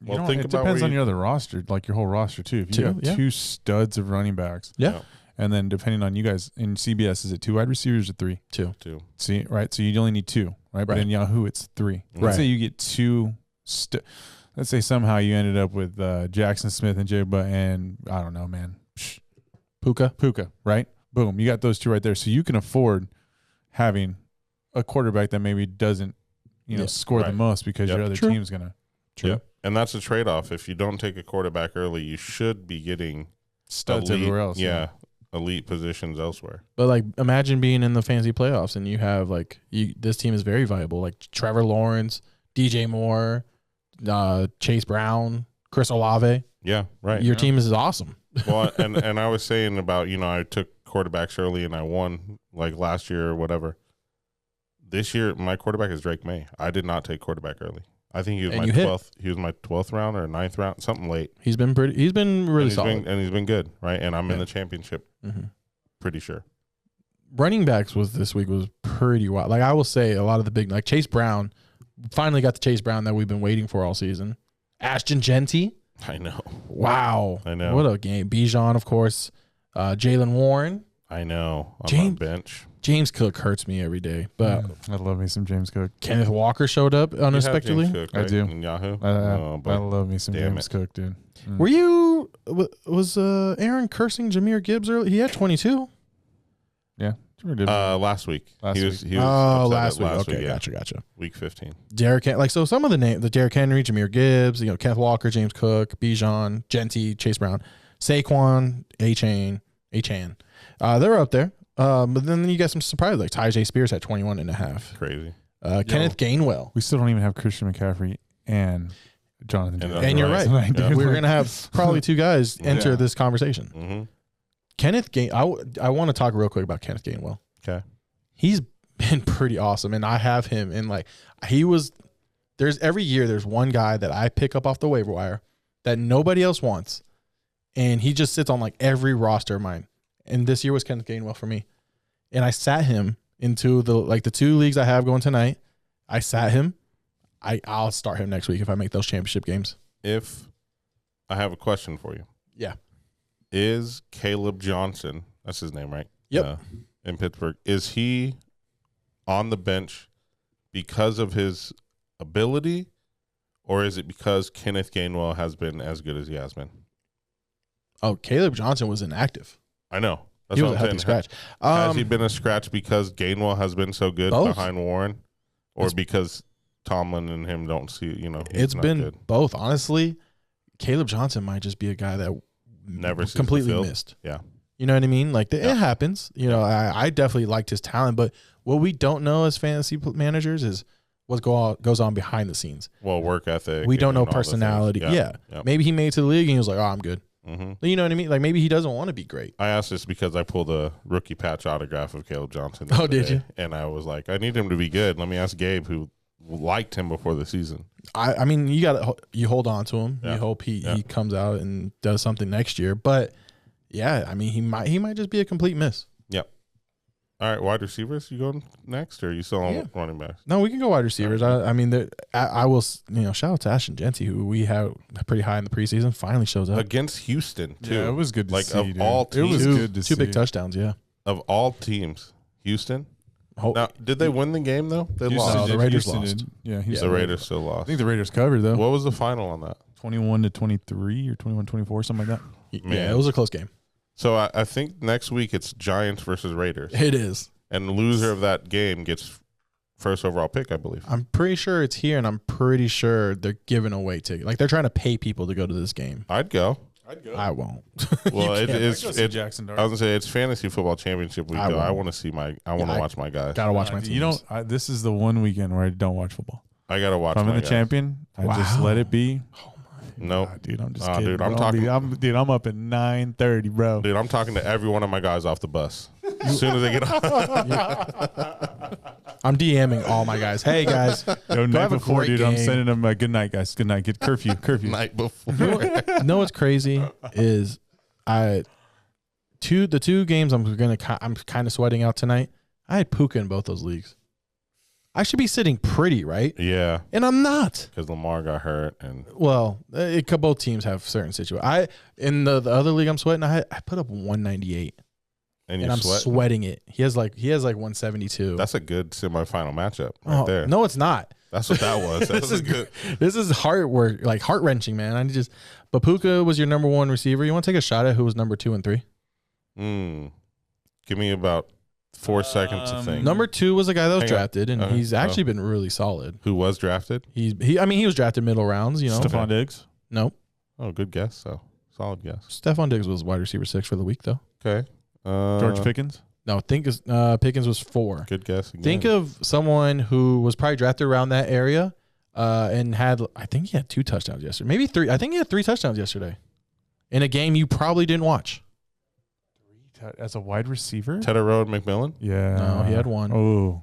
Speaker 4: Well,
Speaker 7: It depends on your other roster, like your whole roster too. If you have 2 studs of running backs,
Speaker 5: Yeah.
Speaker 7: and then depending on you guys in CBS, is it 2 wide receivers or 3?
Speaker 5: 2.
Speaker 7: See, right? So you only need 2, right? But in Yahoo, it's 3. Let's say you get 2. Let's say somehow you ended up with Jackson Smith and Jigba and I don't know, man, Puka, right? Boom, you got those 2 right there. So you can afford having a quarterback that maybe doesn't, score the most because your other team's gonna.
Speaker 4: Yep. And that's a trade-off. If you don't take a quarterback early, you should be getting
Speaker 7: Studs everywhere else.
Speaker 4: Yeah, elite positions elsewhere.
Speaker 5: But like, imagine being in the fantasy playoffs and you have this team is very viable. Like Trevor Lawrence, DJ Moore, Chase Brown, Chris Olave.
Speaker 4: Yeah, right.
Speaker 5: Your team is awesome.
Speaker 4: Well, and I was saying about, I took quarterbacks early and I won like last year or whatever. This year, my quarterback is Drake May. I did not take quarterback early. I think he was my 12th. He was my 12th round or 9th round, something late.
Speaker 5: He's been really solid.
Speaker 4: And he's been good, right? And I'm in the championship, pretty sure.
Speaker 5: Running backs this week was pretty wild. Like I will say, a lot of the big, like Chase Brown, finally got the Chase Brown that we've been waiting for all season. Ashton Genty.
Speaker 4: I know.
Speaker 5: Wow.
Speaker 4: I know.
Speaker 5: What a game. Bijan, of course. Jalen Warren.
Speaker 4: I know. I'm on bench.
Speaker 5: James Cook hurts me every day, but
Speaker 7: I love me some James Cook.
Speaker 5: Kenneth Walker showed up unexpectedly.
Speaker 4: You have James Cook, right?
Speaker 7: I do.
Speaker 4: In Yahoo.
Speaker 7: I love me some James Cook, dude.
Speaker 5: Were you was Aaron cursing Jahmyr Gibbs early? He had 22.
Speaker 7: Yeah.
Speaker 4: Last week. He was
Speaker 5: last
Speaker 4: upset
Speaker 5: week. Okay,
Speaker 4: yeah.
Speaker 5: gotcha.
Speaker 4: Week 15.
Speaker 5: So some of the names, the Derrick Henry, Jahmyr Gibbs, Kenneth Walker, James Cook, Bijan, Genty, Chase Brown, Saquon, Achane. They're up there. But then you got some surprises like Tyjae Spears at 21.5.
Speaker 4: Crazy.
Speaker 5: Kenneth Gainwell.
Speaker 7: We still don't even have Christian McCaffrey and Jonathan.
Speaker 5: And you're right. We're going to have probably 2 guys enter this conversation.
Speaker 4: Mm-hmm.
Speaker 5: Kenneth I want to talk real quick about Kenneth Gainwell.
Speaker 4: Okay.
Speaker 5: He's been pretty awesome. And I have him in every year there's one guy that I pick up off the waiver wire that nobody else wants. And he just sits on like every roster of mine. And this year was Kenneth Gainwell for me. And I sat him into the 2 leagues I have going tonight. I sat him. I'll start him next week if I make those championship games.
Speaker 4: If I have a question for you.
Speaker 5: Yeah.
Speaker 4: Is Caleb Johnson, that's his name, right?
Speaker 5: Yep.
Speaker 4: In Pittsburgh. Is he on the bench because of his ability, or is it because Kenneth Gainwell has been as good as he has been?
Speaker 5: Oh, Caleb Johnson was inactive.
Speaker 4: I know. That's
Speaker 5: He was
Speaker 4: what
Speaker 5: a
Speaker 4: I'm
Speaker 5: healthy
Speaker 4: saying.
Speaker 5: scratch.
Speaker 4: Has he been a scratch because Gainwell has been so good
Speaker 5: Both.
Speaker 4: behind Warren, or because Tomlin and him don't see, he's
Speaker 5: It's
Speaker 4: not
Speaker 5: been
Speaker 4: good?
Speaker 5: both. Honestly, Caleb Johnson might just be a guy that
Speaker 4: Never sees the
Speaker 5: completely
Speaker 4: field.
Speaker 5: missed.
Speaker 4: Yeah.
Speaker 5: You know what I mean? Like it happens. I definitely liked his talent, but what we don't know as fantasy managers is what goes on behind the scenes.
Speaker 4: Well, work ethic.
Speaker 5: We don't know
Speaker 4: and all the things.
Speaker 5: personality. Yeah. Maybe he made it to the league and he was like, "Oh, I'm good."
Speaker 4: Mm-hmm.
Speaker 5: You know what I mean? Like maybe he doesn't want to be great.
Speaker 4: I asked this because I pulled a rookie patch autograph of Caleb Johnson.
Speaker 5: Oh, did you?
Speaker 4: And I was like, I need him to be good. Let me ask Gabe, who liked him before the season.
Speaker 5: I mean, you hold on to him. You hope he comes out and does something next year. But yeah, I mean, he might just be a complete miss.
Speaker 4: Yep. All right, wide receivers, you going next, or are you still on running backs?
Speaker 5: No, we can go wide receivers. I mean, I will, shout out to Ashton Genty, who we had pretty high in the preseason, finally shows up.
Speaker 4: Against Houston, too.
Speaker 7: Yeah, it was good to see,
Speaker 4: of
Speaker 7: dude.
Speaker 4: all teams.
Speaker 7: It was good to see.
Speaker 5: 2 big touchdowns, yeah.
Speaker 4: Of all teams, Houston. Now, did they win the game, though? They
Speaker 7: Houston
Speaker 4: lost.
Speaker 5: the Raiders
Speaker 7: Houston
Speaker 5: lost.
Speaker 7: did. Yeah, Houston.
Speaker 4: The Raiders still lost.
Speaker 7: I think the Raiders covered, though.
Speaker 4: What was the final on that?
Speaker 7: 21-23 or 21-24, something like that.
Speaker 5: Yeah, it was a close game.
Speaker 4: So I think next week it's Giants versus Raiders.
Speaker 5: It is.
Speaker 4: And the loser of that game gets first overall pick, I believe.
Speaker 5: I'm pretty sure it's here, and I'm pretty sure they're giving away tickets. Like, they're trying to pay people to go to this game.
Speaker 4: I'd go.
Speaker 5: I won't.
Speaker 4: Well, it's
Speaker 7: Jackson Dart.
Speaker 4: I was gonna say it's fantasy football championship week. I want to see watch my guys.
Speaker 5: Gotta watch my team.
Speaker 7: This is the one weekend where I don't watch football.
Speaker 4: I gotta watch.
Speaker 7: If I'm in
Speaker 4: my
Speaker 7: the
Speaker 4: guys.
Speaker 7: champion, I just let it be.
Speaker 4: Nope.
Speaker 7: Nah, dude, I'm just
Speaker 4: Nah,
Speaker 7: kidding.
Speaker 4: dude, I'm
Speaker 7: bro.
Speaker 4: talking-
Speaker 7: I'm up at 9:30, bro.
Speaker 4: Dude, I'm talking to every one of my guys off the bus. As soon as they get off.
Speaker 5: I'm DMing all my guys. Hey guys,
Speaker 7: Yo, night
Speaker 5: have a
Speaker 7: before,
Speaker 5: great
Speaker 7: dude, I'm
Speaker 5: game.
Speaker 7: sending them a good night, guys. Good night. Get curfew.
Speaker 4: Night before.
Speaker 5: You know what's crazy is the two games I'm kind of sweating out tonight. I had Puka in both those leagues. I should be sitting pretty, right?
Speaker 4: Yeah,
Speaker 5: And I'm not.
Speaker 4: because Lamar got hurt, and
Speaker 5: Well, both teams have certain situations. In the other league I'm sweating, I put up 198,
Speaker 4: and
Speaker 5: and I'm sweating it. He has like 172.
Speaker 4: That's a good semifinal matchup right there.
Speaker 5: No, it's not.
Speaker 4: That's what that was. That was a good.
Speaker 5: This is heart wrenching, man. But Puka was your number one receiver. You want to take a shot at who was number 2 and 3?
Speaker 4: Give me about 4 seconds to think.
Speaker 5: Number 2 was a guy that was
Speaker 4: Hang on.
Speaker 5: drafted, and
Speaker 4: Okay.
Speaker 5: he's actually been really solid.
Speaker 4: Who was drafted?
Speaker 5: He was drafted middle rounds. You know,
Speaker 7: Stephon Diggs.
Speaker 5: Nope.
Speaker 4: Oh, good guess. So solid guess.
Speaker 5: Stephon Diggs was wide receiver 6 for the week, though.
Speaker 4: Okay.
Speaker 7: George Pickens.
Speaker 5: No, Pickens was 4.
Speaker 4: Good guess. Again.
Speaker 5: Think of someone who was probably drafted around that area, and I think he had 2 touchdowns yesterday, maybe 3. I think he had 3 touchdowns yesterday, in a game you probably didn't watch.
Speaker 7: As a wide receiver?
Speaker 4: Tedderode McMillan.
Speaker 7: Yeah.
Speaker 5: No, he had 1.
Speaker 7: Oh.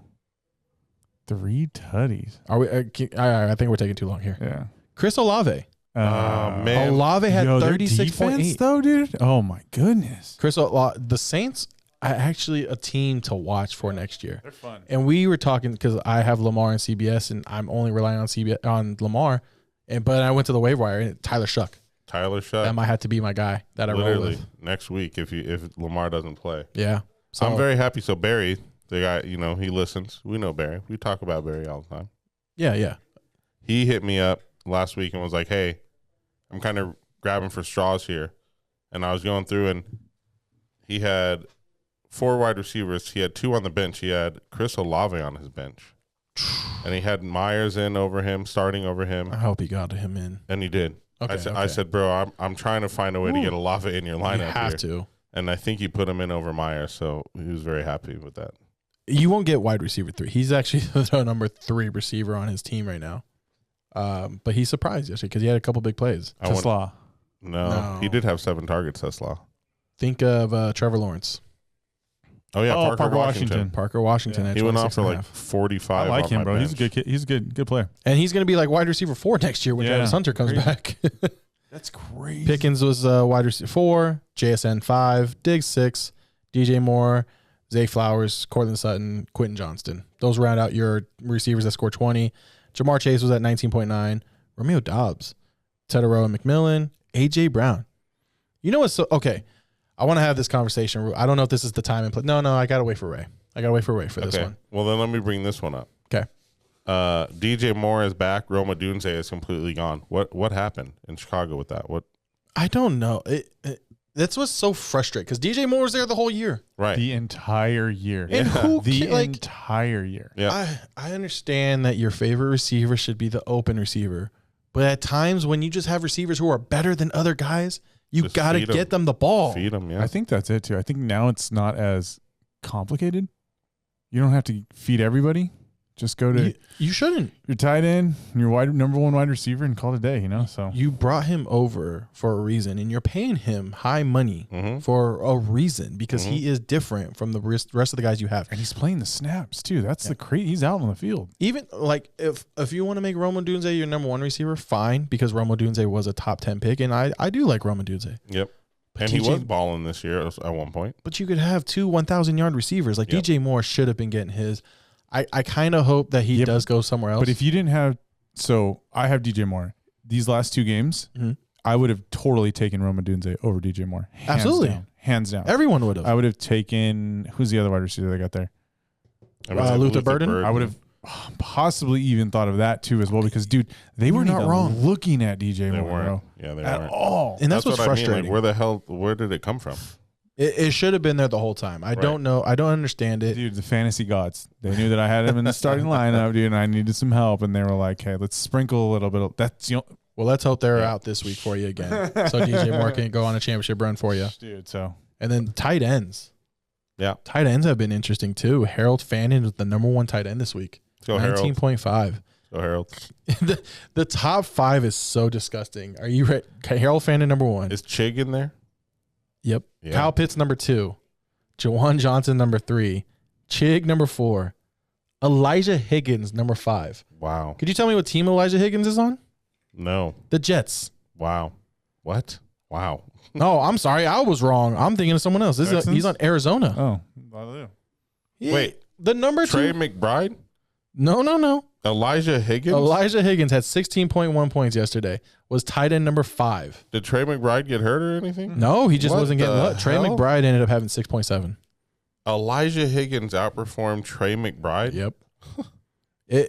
Speaker 7: 3 tutties.
Speaker 5: Are we? I think we're taking too long here.
Speaker 7: Yeah.
Speaker 5: Chris Olave.
Speaker 4: Man.
Speaker 5: Olave had
Speaker 7: Yo, their
Speaker 5: 36.8.
Speaker 7: defense, though, dude. Oh my goodness.
Speaker 5: The Saints are actually a team to watch for next year.
Speaker 7: They're fun.
Speaker 5: And we were talking because I have Lamar and CBS, and I'm only relying on Lamar. But I went to the waiver wire, and Tyler Shuck.
Speaker 4: Tyler Shuck.
Speaker 5: That might have to be my guy that I roll
Speaker 4: Literally
Speaker 5: with.
Speaker 4: next week if Lamar doesn't play.
Speaker 5: Yeah. So
Speaker 4: I'm very happy. So Barry, the guy, he listens. We know Barry. We talk about Barry all the time.
Speaker 5: Yeah.
Speaker 4: He hit me up last week and was like, "Hey, I'm kind of grabbing for straws here," and I was going through, and he had 4 wide receivers. He had 2 on the bench. He had Chris Olave on his bench, and he had Myers starting over him,
Speaker 5: I hope he got him in.
Speaker 4: and he did.
Speaker 5: Okay,
Speaker 4: I said, bro, I'm trying to find a way to get Olave in your lineup.
Speaker 5: You have
Speaker 4: here.
Speaker 5: to.
Speaker 4: And I think he put him in over Myers, so he was very happy with that.
Speaker 5: You won't get wide receiver 3. He's actually the number 3 receiver on his team right now. But he's surprised yesterday because he had a couple big plays.
Speaker 7: Tesla.
Speaker 4: No, he did have 7 targets, Tesla.
Speaker 5: Think of Trevor Lawrence.
Speaker 4: Oh, yeah,
Speaker 7: Oh,
Speaker 4: Parker Washington.
Speaker 5: Parker Washington.
Speaker 7: Yeah.
Speaker 5: At
Speaker 4: He went off for
Speaker 5: 26.5.
Speaker 4: like 45.
Speaker 7: I like
Speaker 4: on
Speaker 7: him,
Speaker 4: my
Speaker 7: bro.
Speaker 4: bench.
Speaker 7: He's a good kid. He's a good player.
Speaker 5: And he's going to be like wide receiver 4 next year when
Speaker 7: Yeah.
Speaker 5: Travis Hunter comes
Speaker 7: Crazy.
Speaker 5: back.
Speaker 7: That's crazy.
Speaker 5: Pickens was wide receiver 4, JSN 5, Diggs 6, DJ Moore, Zay Flowers, Cortland Sutton, Quentin Johnston. Those round out your receivers that scored 20. Jamar Chase was at 19.9. Romeo Dobbs, Tedderode McMillan, A.J. Brown. You know what's okay? I want to have this conversation. I don't know if this is the time and place. No, I got to wait for Ray. For this one.
Speaker 4: Well, then let me bring this one up.
Speaker 5: Okay.
Speaker 4: DJ Moore is back. Roma Dunze is completely gone. What happened in Chicago with that? What?
Speaker 5: I don't know. That's what's so frustrating because DJ Moore was there the whole year.
Speaker 4: Right.
Speaker 7: The entire year.
Speaker 5: And who
Speaker 7: The
Speaker 5: like
Speaker 7: entire year.
Speaker 4: Yeah.
Speaker 5: I understand that your favorite receiver should be the open receiver, but at times when you just have receivers who are better than other guys, you
Speaker 4: Just
Speaker 5: got to
Speaker 4: feed 'em.
Speaker 5: get them the ball.
Speaker 4: Feed him. Yeah.
Speaker 7: I think that's it too. I think now it's not as complicated. You don't have to feed everybody. Just go to
Speaker 5: You shouldn't.
Speaker 7: your tight end, your number 1 wide receiver, and call it a day. So
Speaker 5: You brought him over for a reason, and you're paying him high money for a reason because he is different from the rest of the guys you have.
Speaker 7: and he's playing the snaps too. That's the crazy. He's out on the field.
Speaker 5: Even like if you want to make Roma Dunze your number 1 receiver, fine, because Roma Dunze was a top 10 pick, and I do like Roma Dunze.
Speaker 4: Yep.
Speaker 5: But
Speaker 4: And he
Speaker 5: TJ
Speaker 4: was balling this year at one point.
Speaker 5: But you could have 2 1,000-yard receivers. Like
Speaker 4: Yep.
Speaker 5: DJ Moore should have been getting his. I kind of hope that he does go somewhere else.
Speaker 7: But if you didn't have, so I have DJ Moore. These last 2 games, I would have totally taken Roma Dunze over DJ Moore.
Speaker 5: Absolutely.
Speaker 7: Hands down.
Speaker 5: Everyone would have.
Speaker 7: I would have taken, who's the other wide receiver they got there?
Speaker 5: Luther Burden?
Speaker 7: I would have possibly even thought of that too as well because, dude, they were not wrong looking at DJ
Speaker 4: They
Speaker 7: Moore,
Speaker 4: weren't.
Speaker 7: bro.
Speaker 4: Yeah, they
Speaker 7: At
Speaker 4: weren't.
Speaker 7: all.
Speaker 5: And that's what's
Speaker 4: what
Speaker 5: frustrating.
Speaker 4: I mean. Like, where did it come from?
Speaker 5: It should have been there the whole time. I don't know. I don't understand it.
Speaker 7: Dude, the fantasy gods. They knew that I had him in the starting lineup, dude, and I needed some help. And they were like, hey, let's sprinkle a little bit. That's,
Speaker 5: Well, let's hope they're out this week for you again. So DJ Moore can go on a championship run for you.
Speaker 7: dude, so.
Speaker 5: And then tight ends.
Speaker 4: Yeah.
Speaker 5: Tight ends have been interesting too. Harold Fannin was the number 1 tight end this week.
Speaker 4: Let's go, Harold.
Speaker 5: 19.5.
Speaker 4: So Harold,
Speaker 5: the top 5 is so disgusting. Are you ready? Okay, Harold Fannin number 1.
Speaker 4: is Chig in there?
Speaker 5: Yep.
Speaker 4: Yeah.
Speaker 5: Kyle Pitts number 2. Jawan Johnson number 3. Chig number 4. Elijah Higgins number 5.
Speaker 4: Wow.
Speaker 5: Could you tell me what team Elijah Higgins is on?
Speaker 4: No.
Speaker 5: The Jets.
Speaker 4: Wow. What? Wow.
Speaker 5: No, I'm sorry. I was wrong. I'm thinking of someone else. He's on Arizona.
Speaker 7: Oh.
Speaker 5: Yeah.
Speaker 4: Wait.
Speaker 5: The number 2.
Speaker 4: Trey McBride?
Speaker 5: No.
Speaker 4: Elijah Higgins?
Speaker 5: Elijah Higgins had 16.1 points yesterday. Was tight end number 5.
Speaker 4: Did Trey McBride get hurt or anything?
Speaker 5: No, he just
Speaker 4: What
Speaker 5: wasn't getting
Speaker 4: the
Speaker 5: looked. Trey
Speaker 4: hell?
Speaker 5: McBride ended up having 6.7.
Speaker 4: Elijah Higgins outperformed Trey McBride?
Speaker 5: Yep.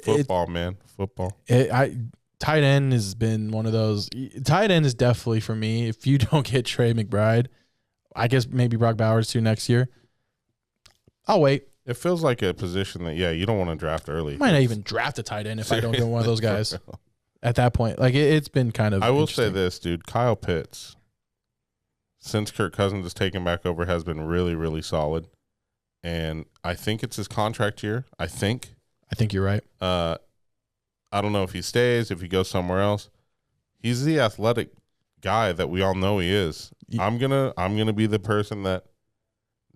Speaker 4: Football, man. Football.
Speaker 5: Tight end has been one of those. Tight end is definitely for me. If you don't get Trey McBride, I guess maybe Brock Bowers too next year. I'll wait.
Speaker 4: It feels like a position that, you don't want to draft early.
Speaker 5: Might not even draft a tight end if I don't get one of those guys
Speaker 4: For real.
Speaker 5: at that point. Like it's been kind of.
Speaker 4: I will say
Speaker 5: interesting.
Speaker 4: this, dude. Kyle Pitts, since Kirk Cousins has taken back over, has been really, really solid. And I think it's his contract year. I think
Speaker 5: you're right.
Speaker 4: I don't know if he stays, if he goes somewhere else. He's the athletic guy that we all know he is. I'm gonna be the person that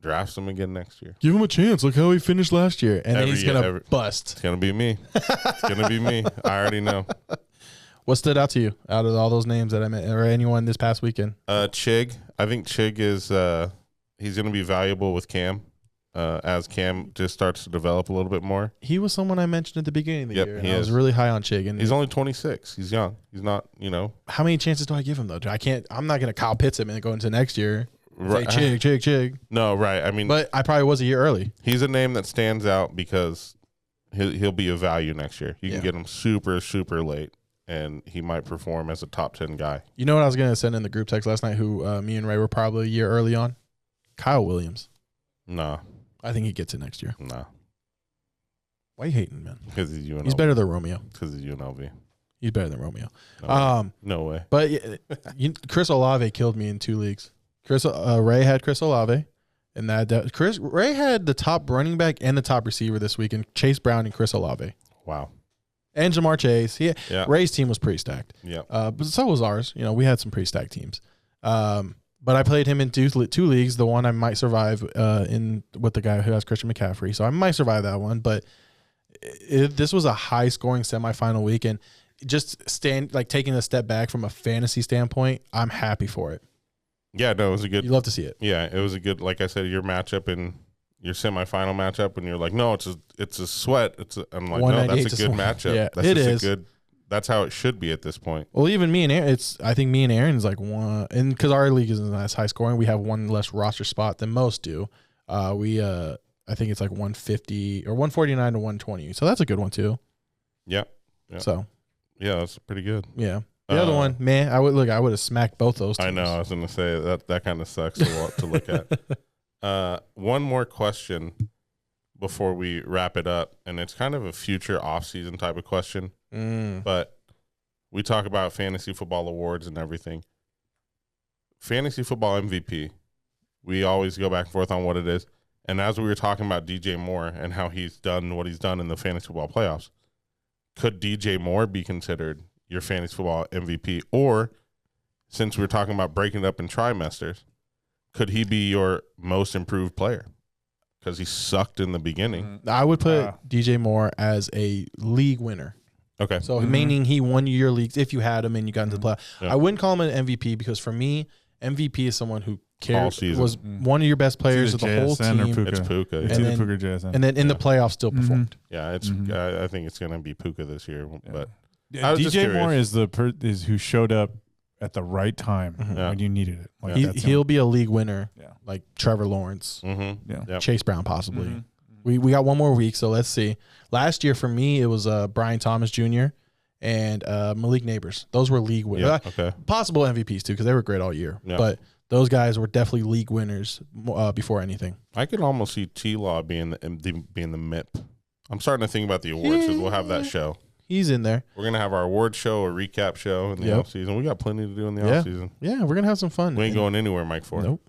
Speaker 4: drafts him again next year.
Speaker 5: Give him a chance. Look how he finished last year, and then he's gonna bust.
Speaker 4: It's gonna be me. It's gonna be me. I already know.
Speaker 5: What stood out to you out of all those names that I met, or anyone this past weekend?
Speaker 4: Chig. I think Chig is he's gonna be valuable with Cam. As Cam just starts to develop a little bit more.
Speaker 5: He was someone I mentioned at the beginning of the year. And
Speaker 4: he
Speaker 5: I was
Speaker 4: is.
Speaker 5: really high on Chig. And
Speaker 4: He's only 26. He's young. He's not,
Speaker 5: how many chances do I give him though? I'm not gonna Kyle Pitts him and go into next year.
Speaker 4: Right.
Speaker 5: Say Chig.
Speaker 4: No, right. I mean,
Speaker 5: But I probably was a year early.
Speaker 4: he's a name that stands out because he'll be a value next year. You
Speaker 5: Yeah.
Speaker 4: can get him super, super late, and he might perform as a top 10 guy.
Speaker 5: You know what I was gonna send in the group text last night? Who me and Ray were probably a year early on? Kyle Williams.
Speaker 4: No,
Speaker 5: I think he gets it next year.
Speaker 4: no.
Speaker 5: Why you hating, man?
Speaker 4: Because he's UNLV.
Speaker 5: He's better than Romeo.
Speaker 4: Because he's UNLV.
Speaker 5: He's better than Romeo.
Speaker 4: No, no way.
Speaker 5: But Chris Olave killed me in 2 leagues. Ray had Chris Olave, and Ray had the top running back and the top receiver this week, and Chase Brown and Chris Olave
Speaker 4: Wow.
Speaker 5: and Jamar Chase.
Speaker 4: Yeah.
Speaker 5: Ray's team was pretty stacked.
Speaker 4: Yeah.
Speaker 5: But so was ours. We had some pretty stacked teams. But I played him in two leagues. The one I might survive with the guy who has Christian McCaffrey, so I might survive that one. But this was a high scoring semifinal week, and just taking a step back from a fantasy standpoint, I'm happy for it.
Speaker 4: Yeah, no, it was a good.
Speaker 5: You love to see it.
Speaker 4: Yeah, it was a good. Like I said, your matchup in your semifinal matchup, and you're like, no, it's a sweat. I'm like, no, that's a good matchup.
Speaker 5: Yeah,
Speaker 4: that's
Speaker 5: it
Speaker 4: just
Speaker 5: is.
Speaker 4: a good. That's how it should be at this point.
Speaker 5: Well, even me and Aaron, I think me and Aaron's like one, and because our league isn't as high scoring, we have one less roster spot than most do. I think it's like 150 or 149 to 120, so that's a good one too.
Speaker 4: Yeah. Yeah.
Speaker 5: So,
Speaker 4: yeah, that's pretty good.
Speaker 5: Yeah. The other one, man, I would have smacked both those teams.
Speaker 4: I know. I was going to say that kind of sucks to look at. One more question before we wrap it up, and it's kind of a future offseason type of question. But we talk about fantasy football awards and everything. Fantasy football MVP, we always go back and forth on what it is. And as we were talking about DJ Moore and how he's done what he's done in the fantasy football playoffs, could DJ Moore be considered your fantasy football MVP? Or, since we're talking about breaking it up in trimesters, could he be your most improved player? Because he sucked in the beginning.
Speaker 5: I would put DJ Moore as a league winner.
Speaker 4: Okay.
Speaker 5: So meaning he won your leagues if you had him and you got into the playoff.
Speaker 4: Yeah.
Speaker 5: I wouldn't call him an MVP because for me, MVP is someone who was
Speaker 4: Mm.
Speaker 5: one of your best players of the whole team.
Speaker 4: It's Puka.
Speaker 7: It's
Speaker 5: And
Speaker 7: either
Speaker 5: then-
Speaker 7: Puka or JSN.
Speaker 5: And then in the playoffs still performed.
Speaker 4: Yeah, it's. I think it's going to be Puka this year. But
Speaker 7: Yeah,
Speaker 4: I was just
Speaker 7: DJ Moore
Speaker 4: curious.
Speaker 7: is who showed up at the right time
Speaker 4: Yeah.
Speaker 7: when you needed it. Like,
Speaker 4: Yeah.
Speaker 7: that's him.
Speaker 5: He'll be a league winner,
Speaker 7: Yeah.
Speaker 5: like Trevor Lawrence,
Speaker 7: Yeah.
Speaker 4: Yep.
Speaker 5: Chase Brown possibly. We got one more week, so let's see. Last year for me, it was Brian Thomas Jr. and Malik Neighbors. Those were league winners.
Speaker 4: Yeah, okay.
Speaker 5: Possible MVPs too, because they were great all year.
Speaker 4: Yeah.
Speaker 5: But those guys were definitely league winners before anything.
Speaker 4: I could almost see T-Law being the MIP. I'm starting to think about the awards because we'll have that show.
Speaker 5: He's in there.
Speaker 4: We're going to have our award show, a recap show in the
Speaker 5: Yep.
Speaker 4: offseason. We got plenty to do in the
Speaker 5: Yeah.
Speaker 4: offseason.
Speaker 5: Yeah, we're gonna have some fun.
Speaker 4: We ain't going anywhere, Mike Ford.
Speaker 5: Nope.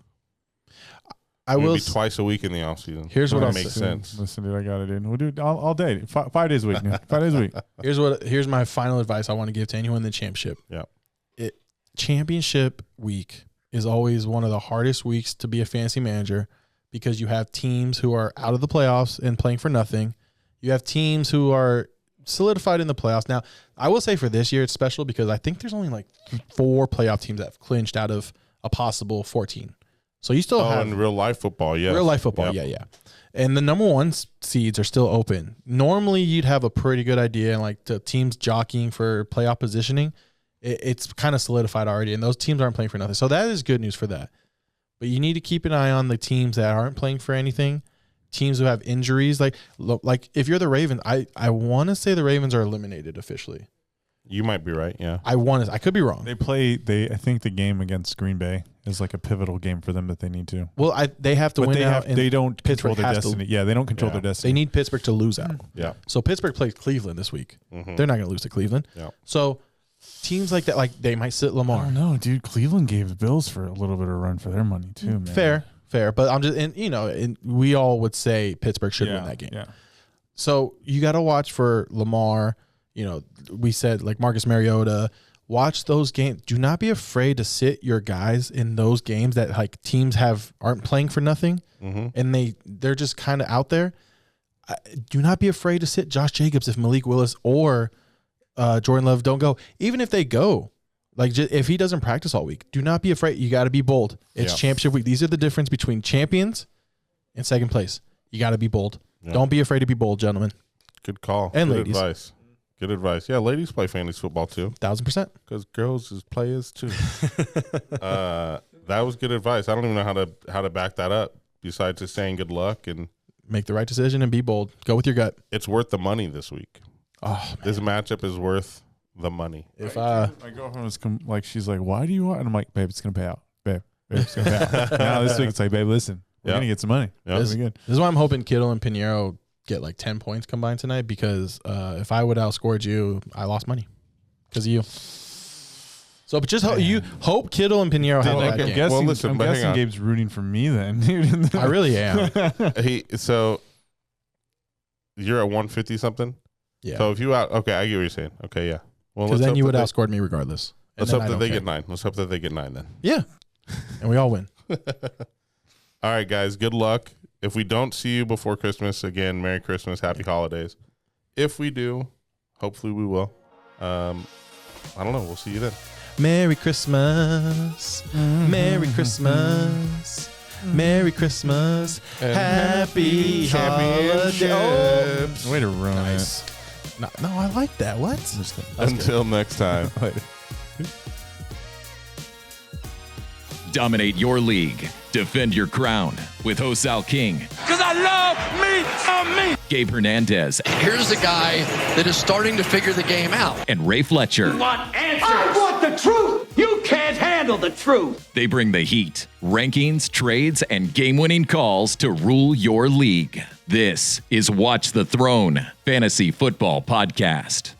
Speaker 5: I will
Speaker 4: be twice a week in the offseason.
Speaker 5: Here's what
Speaker 4: That
Speaker 5: I'll
Speaker 4: makes
Speaker 5: say.
Speaker 4: sense.
Speaker 7: Listen, dude, I got it, dude. We'll do it all day. 5 days a week, dude. 5 days a week.
Speaker 5: Here's my final advice I want to give to anyone in the championship.
Speaker 4: Yeah.
Speaker 5: Championship week is always one of the hardest weeks to be a fantasy manager because you have teams who are out of the playoffs and playing for nothing. You have teams who are solidified in the playoffs. Now, I will say for this year it's special because I think there's only like 4 playoff teams that have clinched out of a possible 14. So you still have
Speaker 4: in real life football, yeah.
Speaker 5: Real life football, yeah. And the number 1 seeds are still open. Normally, you'd have a pretty good idea, and like the teams jockeying for playoff positioning, it's kind of solidified already, and those teams aren't playing for nothing. So that is good news for that. But you need to keep an eye on the teams that aren't playing for anything, teams who have injuries. Like if you're the Ravens, I want to say the Ravens are eliminated officially.
Speaker 4: You might be right, yeah.
Speaker 5: I could be wrong.
Speaker 7: I think the game against Green Bay is like a pivotal game for them that they need to.
Speaker 5: Well, they have to win out.
Speaker 7: They don't control
Speaker 5: Pittsburgh
Speaker 7: their
Speaker 5: has to-
Speaker 7: destiny. Yeah, they don't control their destiny.
Speaker 5: They need Pittsburgh to lose out.
Speaker 4: Yeah.
Speaker 5: So Pittsburgh plays Cleveland this week.
Speaker 4: Mhm.
Speaker 5: They're not going to lose to Cleveland.
Speaker 4: Yeah.
Speaker 5: So teams like that, like they might sit
Speaker 7: I
Speaker 5: Lamar.
Speaker 7: don't know, dude. Cleveland gave the Bills for a little bit of run for their money too, man.
Speaker 5: Fair. But I'm just, and we all would say Pittsburgh should win that game.
Speaker 7: Yeah.
Speaker 5: So you got to watch for Lamar. We said like Marcus Mariota. Watch those games. Do not be afraid to sit your guys in those games that like teams aren't playing for nothing, and they're just kind of out there. Do not be afraid to sit Josh Jacobs if Malik Willis or Jordan Love don't go. Even if they go, like if he doesn't practice all week, do not be afraid. You got to be bold. It's championship week. These are the difference between champions and second place. You got to be bold.
Speaker 4: Yeah.
Speaker 5: Don't be afraid to be bold, gentlemen.
Speaker 4: Good call.
Speaker 5: And
Speaker 4: Good
Speaker 5: ladies.
Speaker 4: advice. Good advice. Yeah, ladies play fantasy football too.
Speaker 5: 1000%.
Speaker 4: Because girls is players too. That was good advice. I don't even know how to back that up besides just saying good luck, and
Speaker 5: Make the right decision and be bold. Go with your gut.
Speaker 4: it's worth the money this week.
Speaker 5: Oh,
Speaker 4: This matchup is worth the money.
Speaker 5: if
Speaker 7: My girlfriend was like, she's like, "Why do you want?" And I'm like, "Babe, it's gonna pay out. Babe, it's gonna pay out." Now this week it's like, "Babe, listen, we're gonna get some money.
Speaker 4: Yeah.
Speaker 7: This is good."
Speaker 5: This is why I'm hoping Kittle and Pinheiro get like 10 points combined tonight because if I would have outscored you, I lost money because of you. So, but just hope Kittle and Pinheiro have that
Speaker 7: I'm
Speaker 5: game.
Speaker 7: guessing,
Speaker 4: Well, listen,
Speaker 7: I'm
Speaker 4: but hang
Speaker 7: guessing
Speaker 4: on.
Speaker 7: Gabe's rooting for me then, dude.
Speaker 5: I really am.
Speaker 4: So you're at 150 something.
Speaker 5: Yeah.
Speaker 4: So if you I get what you're saying. Okay, yeah. Well,
Speaker 5: Because
Speaker 4: let's
Speaker 5: then
Speaker 4: hope
Speaker 5: you would
Speaker 4: that
Speaker 5: have outscored me regardless.
Speaker 4: Let's
Speaker 5: And
Speaker 4: hope
Speaker 5: then
Speaker 4: that
Speaker 5: I
Speaker 4: they
Speaker 5: don't
Speaker 4: get 9. Let's hope that they get 9 then.
Speaker 5: Yeah. And we all win.
Speaker 4: All right, guys. Good luck. If we don't see you before Christmas, again, Merry Christmas, Happy Holidays. If we do, hopefully we will. I don't know. We'll see you then.
Speaker 5: Merry Christmas. Merry Christmas. Merry Christmas. Happy holidays. Oh.
Speaker 7: Way to ruin
Speaker 5: Nice. No, I like that. What?
Speaker 4: Until next time.
Speaker 7: it.
Speaker 1: Dominate your league. Defend your crown with Hosal King.
Speaker 2: Because I love me.
Speaker 1: Gabe Hernandez
Speaker 3: Here's a guy that is starting to figure the game out.
Speaker 1: and Ray Fletcher.
Speaker 8: Want answers? I want the truth. You can't handle the truth.
Speaker 1: They bring the heat, rankings, trades, and game-winning calls to rule your league. This is Watch the Throne Fantasy Football Podcast.